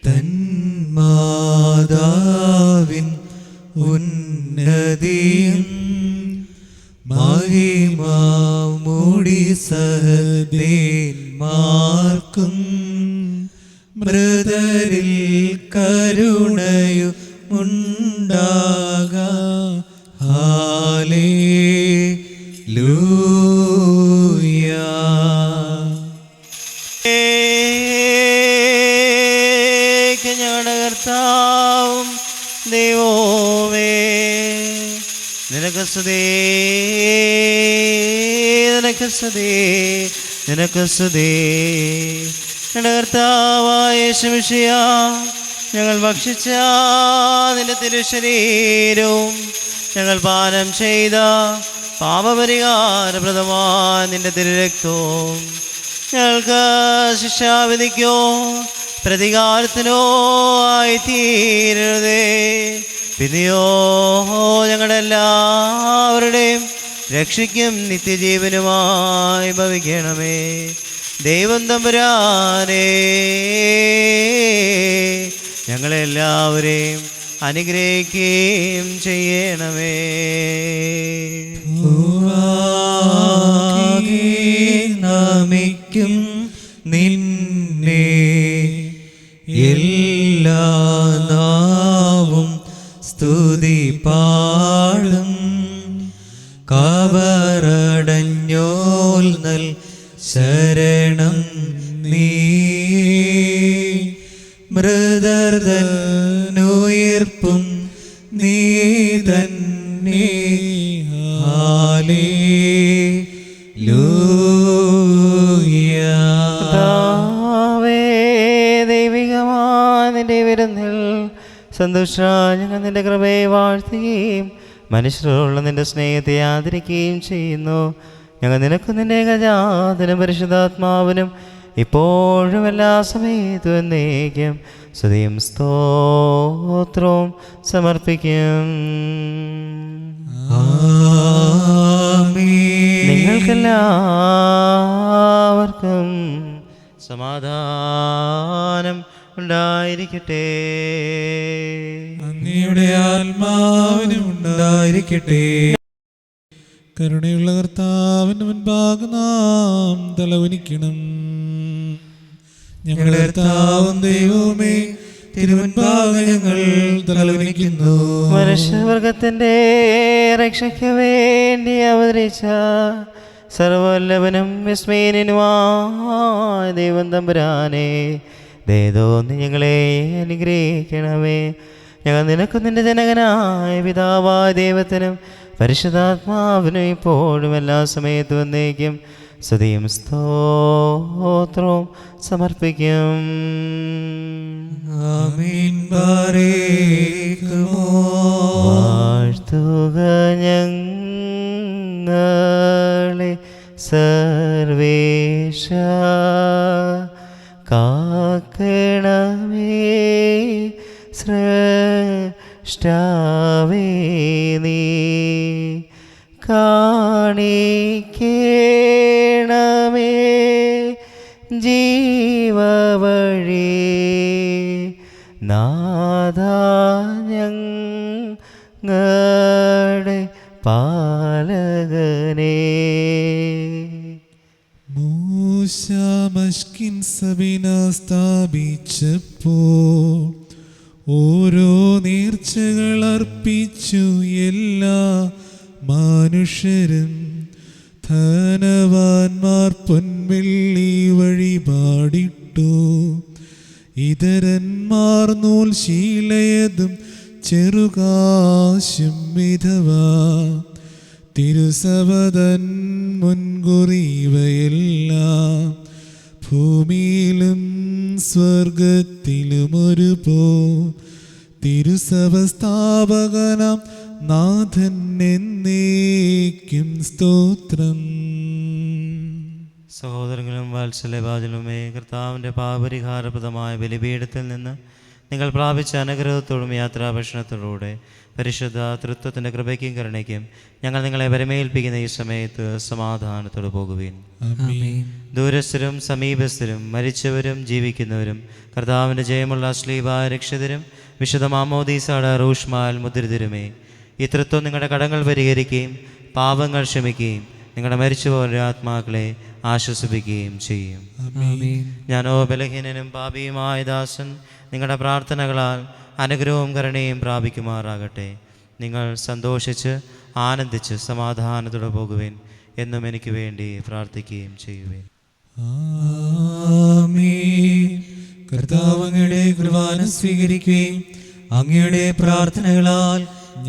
തന്മാതാവിൻ ഉന്നതിയും മഹിമാമുടി സഹദേന്മാർക്കും മൃതരിൽ കരുണയും ഉണ്ടാക. ഹല്ലേലൂയ. ഞങ്ങളുടെ കർത്താവും ദൈവമേ നിനക്ക് സ്തുതി, നിനക്ക് സ്തുതി, നിനക്ക് സ്തുതി. ഞങ്ങളുടെ കർത്താവായ യേശുമിശിഹാ, ഞങ്ങൾ ഭക്ഷിച്ച നിന്റെ തിരുശരീരവും ഞങ്ങൾ പാനം ചെയ്ത പാപപരിഹാരപ്രദമായ നിന്റെ തിരുരക്തവും ഞങ്ങൾക്ക് ശിക്ഷാവിധിക്കോ പ്രതികാരത്തിനോ ആയിത്തീരരുതേ. പിന്നെയോ ഞങ്ങളുടെ എല്ലാവരുടെയും രക്ഷയ്ക്കും നിത്യജീവനുമായി ഭവിക്കണമേ. ദൈവം തമ്പുരാനേ, ഞങ്ങളെല്ലാവരെയും അനുഗ്രഹിക്കുകയും ചെയ്യണമേ. നമിക്കും നിന്നെ എല്ലാ നാവും സ്തുതി പാടും. കവറടഞ്ഞോൽ നൽ ശരണം നീ മൃതർതന്നുയിർപ്പും നീ തന്നെ. ഹല്ലേലൂയ. ദൈവികമായ നിന്റെ വിരുന്നിൽ സന്തോഷ ഞങ്ങൾ നിന്റെ കൃപയെ വാഴ്ത്തുകയും മനുഷ്യരോടുള്ള നിന്റെ സ്നേഹത്തെ ആദരിക്കുകയും ചെയ്യുന്നു. ഞങ്ങൾ നിനക്കും നിന്റെ ഗജാതനും പരിശുദ്ധാത്മാവിനും ഇപ്പോഴും എല്ലാ സമയത്തും എന്നേക്കും സ്തുതിയും സ്തോത്രവും സമർപ്പിക്കും. നിങ്ങൾക്കെല്ലാവർക്കും സമാധാനം ഉണ്ടായിരിക്കട്ടെ. അങ്ങയുടെ ആത്മാവിനും ഉണ്ടായിരിക്കട്ടെ. കരുണയുള്ള കർത്താവിന്റെ മുൻപാകെ നാം തലവനിക്കണം. ഞങ്ങളുടെ കർത്താവും ദൈവമേ, തിരുമുൻപാകെ ഞങ്ങൾ തലവനിക്കുന്നു. മനുഷ്യവർഗത്തിന്റെ രക്ഷയ്ക്ക് വേണ്ടി അവതരിച്ച സർവല്ലഭനും വിസ്മയനുമായ ദൈവം തമ്പുരാനെ, ദയതോന്നി ഞങ്ങളെ അനുഗ്രഹിക്കണമേ. ഞങ്ങൾ നിനക്കും നിന്റെ ജനകനായ പിതാവായ ദൈവത്തിനും പരിശുദ്ധാത്മാവിനും ഇപ്പോഴും എല്ലാ സമയത്തും എന്നേക്കും സ്തുതിയും സ്തോത്രവും സമർപ്പിക്കും. ആമീൻ. ബാരേക്കുമോ. വാഴ്ത്തുക ഞങ്ങളെ സർവേശ, കാക്കണമേ സ്രഷ്ടാവേ നീ, കാണിക്കേണമേ ജീവവഴി, നാഥാ ഞങ്ങളുടെ പാലകനേ. മൂശ മഷ്കിൻ സബിന സ്ഥാപിച്ചപ്പോ ഓരോ നേർച്ചകൾ അർപ്പിച്ചു എല്ലാ മനുഷ്യരും. ധനവാന്മാർ പൊൻവെള്ളി വഴിപാടിട്ടു, ഇതരന്മാർ നൂൽ ശീലയതും ചെറുകാശും വിധവ. തിരുസവതൻ മുൻകുറിവയെല്ലാം ഭൂമിയിലും സ്വർഗത്തിലും ഒരുപോ. തിരുസഭ സ്ഥാപകനാം നാഥൻ എന്നേക്കും സ്തോത്രം. സഹോദരങ്ങളും വാത്സല്യഭാജനുമേ, കർത്താവിൻ്റെ പാപരിഹാരപ്രദമായ ബലിപീഠത്തിൽ നിന്ന് നിങ്ങൾ പ്രാപിച്ച അനുഗ്രഹത്തോടും യാത്രാഭക്ഷണത്തോടുകൂടെ പരിശുദ്ധ തൃത്വത്തിൻ്റെ കൃപയ്ക്കും കരുണയ്ക്കും ഞങ്ങൾ നിങ്ങളെ വരമേൽപ്പിക്കുന്ന ഈ സമയത്ത് സമാധാനത്തോടെ പോകുവിൻ. ദൂരസ്ഥരും സമീപസ്ഥരും മരിച്ചവരും ജീവിക്കുന്നവരും കർത്താവിൻ്റെ ജയമുള്ള ശ്ലീബായ രക്ഷിതരും വിശുദ്ധ മാമോദീസയുടെ റൂഷ്മാൽ മുദ്രിതരുമേ, ഈ തൃത്വം നിങ്ങളുടെ കടങ്ങൾ പരിഹരിക്കുകയും പാപങ്ങൾ ക്ഷമിക്കുകയും നിങ്ങളുടെ മരിച്ചുപോയ ആത്മാക്കളെ ആശ്വസിപ്പിക്കുകയും ചെയ്യും. ഞാനോ ബലഹീനനും പാപിയുമായ ദാസൻ നിങ്ങളുടെ പ്രാർത്ഥനകളാൽ അനുഗ്രഹവും കരുണയും പ്രാപിക്കുമാറാകട്ടെ. നിങ്ങൾ സന്തോഷിച്ച് ആനന്ദിച്ച് സമാധാനത്തോടെ പോകുവിൻ എന്നും എനിക്ക് വേണ്ടി പ്രാർത്ഥിക്കുകയും ചെയ്യുവിൻ. ആമീൻ. കർത്താവ് അങ്ങയുടെ കുർബാന സ്വീകരിക്കുകയും അങ്ങയുടെ പ്രാർത്ഥനകളാൽ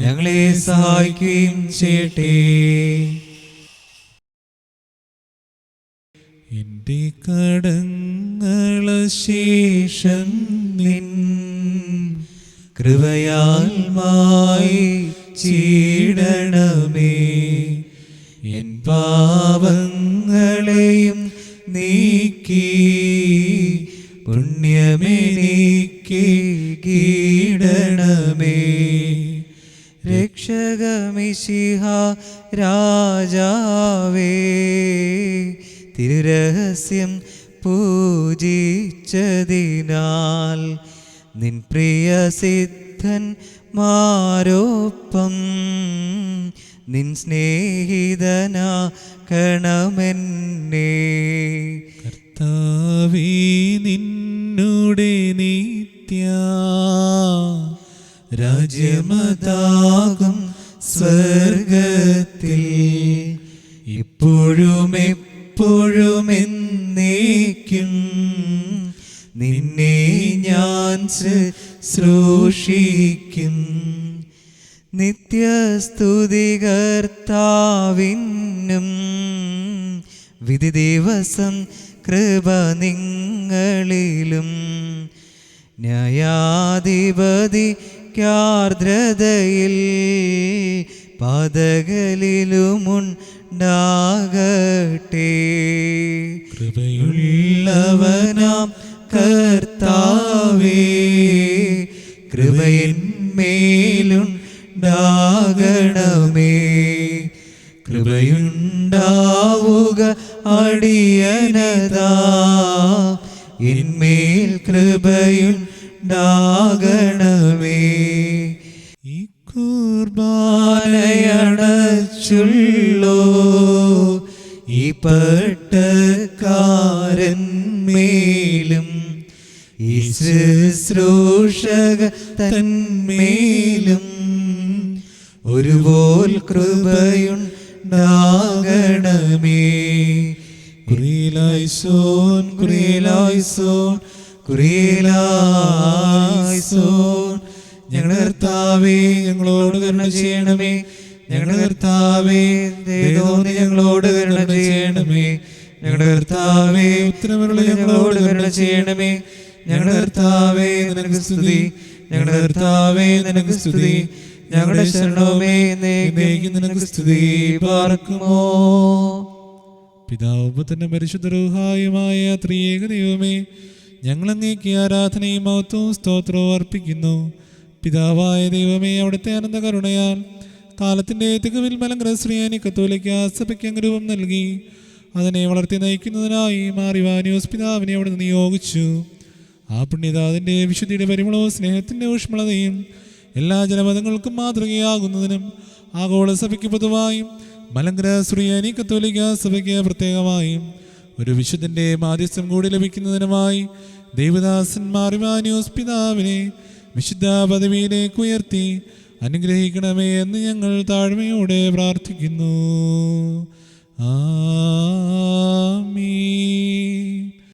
ഞങ്ങളെ സഹായിക്കുകയും ചെയ്യട്ടെ. എൻ്റെ കടങ്ങള ശേഷം നിൻ കൃപയാൽ മായിച്ചിടണമേ. എൻ പാപങ്ങളെയും നീക്കി പുണ്യമെനിക്ക് കീടണമേ. രക്ഷകമിശിഹ രാജാവേ, തിരുരഹസ്യം പൂജിച്ചതിനാൽ നിൻ പ്രിയ സിദ്ധന്മാരൊപ്പം നിൻ സ്നേഹിതനാക്കണമെന്നേ. കർത്താവേ, നിന്നുടെ നിത്യ രാജ്യമതാകും സ്വർഗത്തിൽ ഇപ്പോഴും എപ്പോഴും എന്നേക്കും നിന്നെ ഞാൻ ശുശ്രൂഷിക്കും. നിത്യസ്തുതികർത്താവിനും വിധി ദിവസം കൃപ നിങ്ങളിലും ന്യായാധിപതിക്കാർദ്രതയിൽ പദകളിലുമുണ്ടാകട്ടെ. കൃപയുള്ളവനാം കർത്താവേ, കൃപയിന്മേലുണ്ടാകണമേ. കൃപയുണ്ടാവുക അടിയനതാ, എന്മേൽ കൃപയുണ്ടാകണമേ. ഈ കുർബാനയണച്ചുള്ളോ ഈ പട്ടക്കാരന്മേലും ഈ ശുശ്രൂഷക തന്മേലും ഒരുപോൽ കൃപയുണ്ടാകണമേ. കുറിയിലായിസോൻ കുറിയിലായിസോൻ കുറിയിലായിസോൻ. ഞങ്ങളുടെ കർത്താവേ ഞങ്ങളോട് കരുണ ചെയ്യണമേ. ഞങ്ങളുടെ കർത്താവേ ദൈവമേ ഞങ്ങളോട് കരുണ ചെയ്യണമേ. ഞങ്ങളുടെ കർത്താവേ ഉത്തരമുള്ള ഞങ്ങളോട് കരുണ ചെയ്യണമേ. ഞങ്ങളുടെ കർത്താവേ നിനക്ക് സ്തുതി. ഞങ്ങളുടെ കർത്താവേ നിനക്ക് സ്തുതി. ഞങ്ങളുടെ ശരണമേ നിനക്ക് സ്തുതി. പാർക്കുമോ. പിതാവ് പുത്രനും പരിശുദ്ധ റൂഹായുമായ ത്രിയേക ദൈവമേ, ഞങ്ങൾ അങ്ങേക്ക് ആരാധനയും മഹത്വവും സ്തോത്രവും അർപ്പിക്കുന്നു. പിതാവായ ദൈവമേ, അവിടുത്തെ അനന്ത കരുണയാൽ കാലത്തിൻ്റെ തികവിൽ മലങ്കര ശ്രീയാനി കത്തോലിക്ക സഭയ്ക്ക് അങ്ങ് രൂപം നൽകി അതിനെ വളർത്തി നയിക്കുന്നതിനായി മാറിവാനിയോസ് പിതാവിനെ അവിടെ നിയോഗിച്ചു. ആ പുണ്യതാതിൻ്റെ വിശുദ്ധിയുടെ പരിമളവും സ്നേഹത്തിൻ്റെ ഊഷ്മളതയും എല്ലാ ജനപദങ്ങൾക്കും മാതൃകയാകുന്നതിനും ആഗോള സഭയ്ക്ക് പൊതുവായും മലങ്കര ശ്രീയാനി കത്തോലിക്ക സഭയ്ക്ക് പ്രത്യേകമായും ഒരു വിശുദ്ധൻ്റെ മാധ്യസ്ഥം കൂടി ലഭിക്കുന്നതിനുമായി ദൈവദാസൻ മാറിവാനിയോസ് പിതാവിനെ വിശുദ്ധ പദവിയിലേക്ക് ഉയർത്തി അനുഗ്രഹിക്കണമേ എന്ന് ഞങ്ങൾ താഴ്മയോടെ പ്രാർത്ഥിക്കുന്നു. ആമീൻ.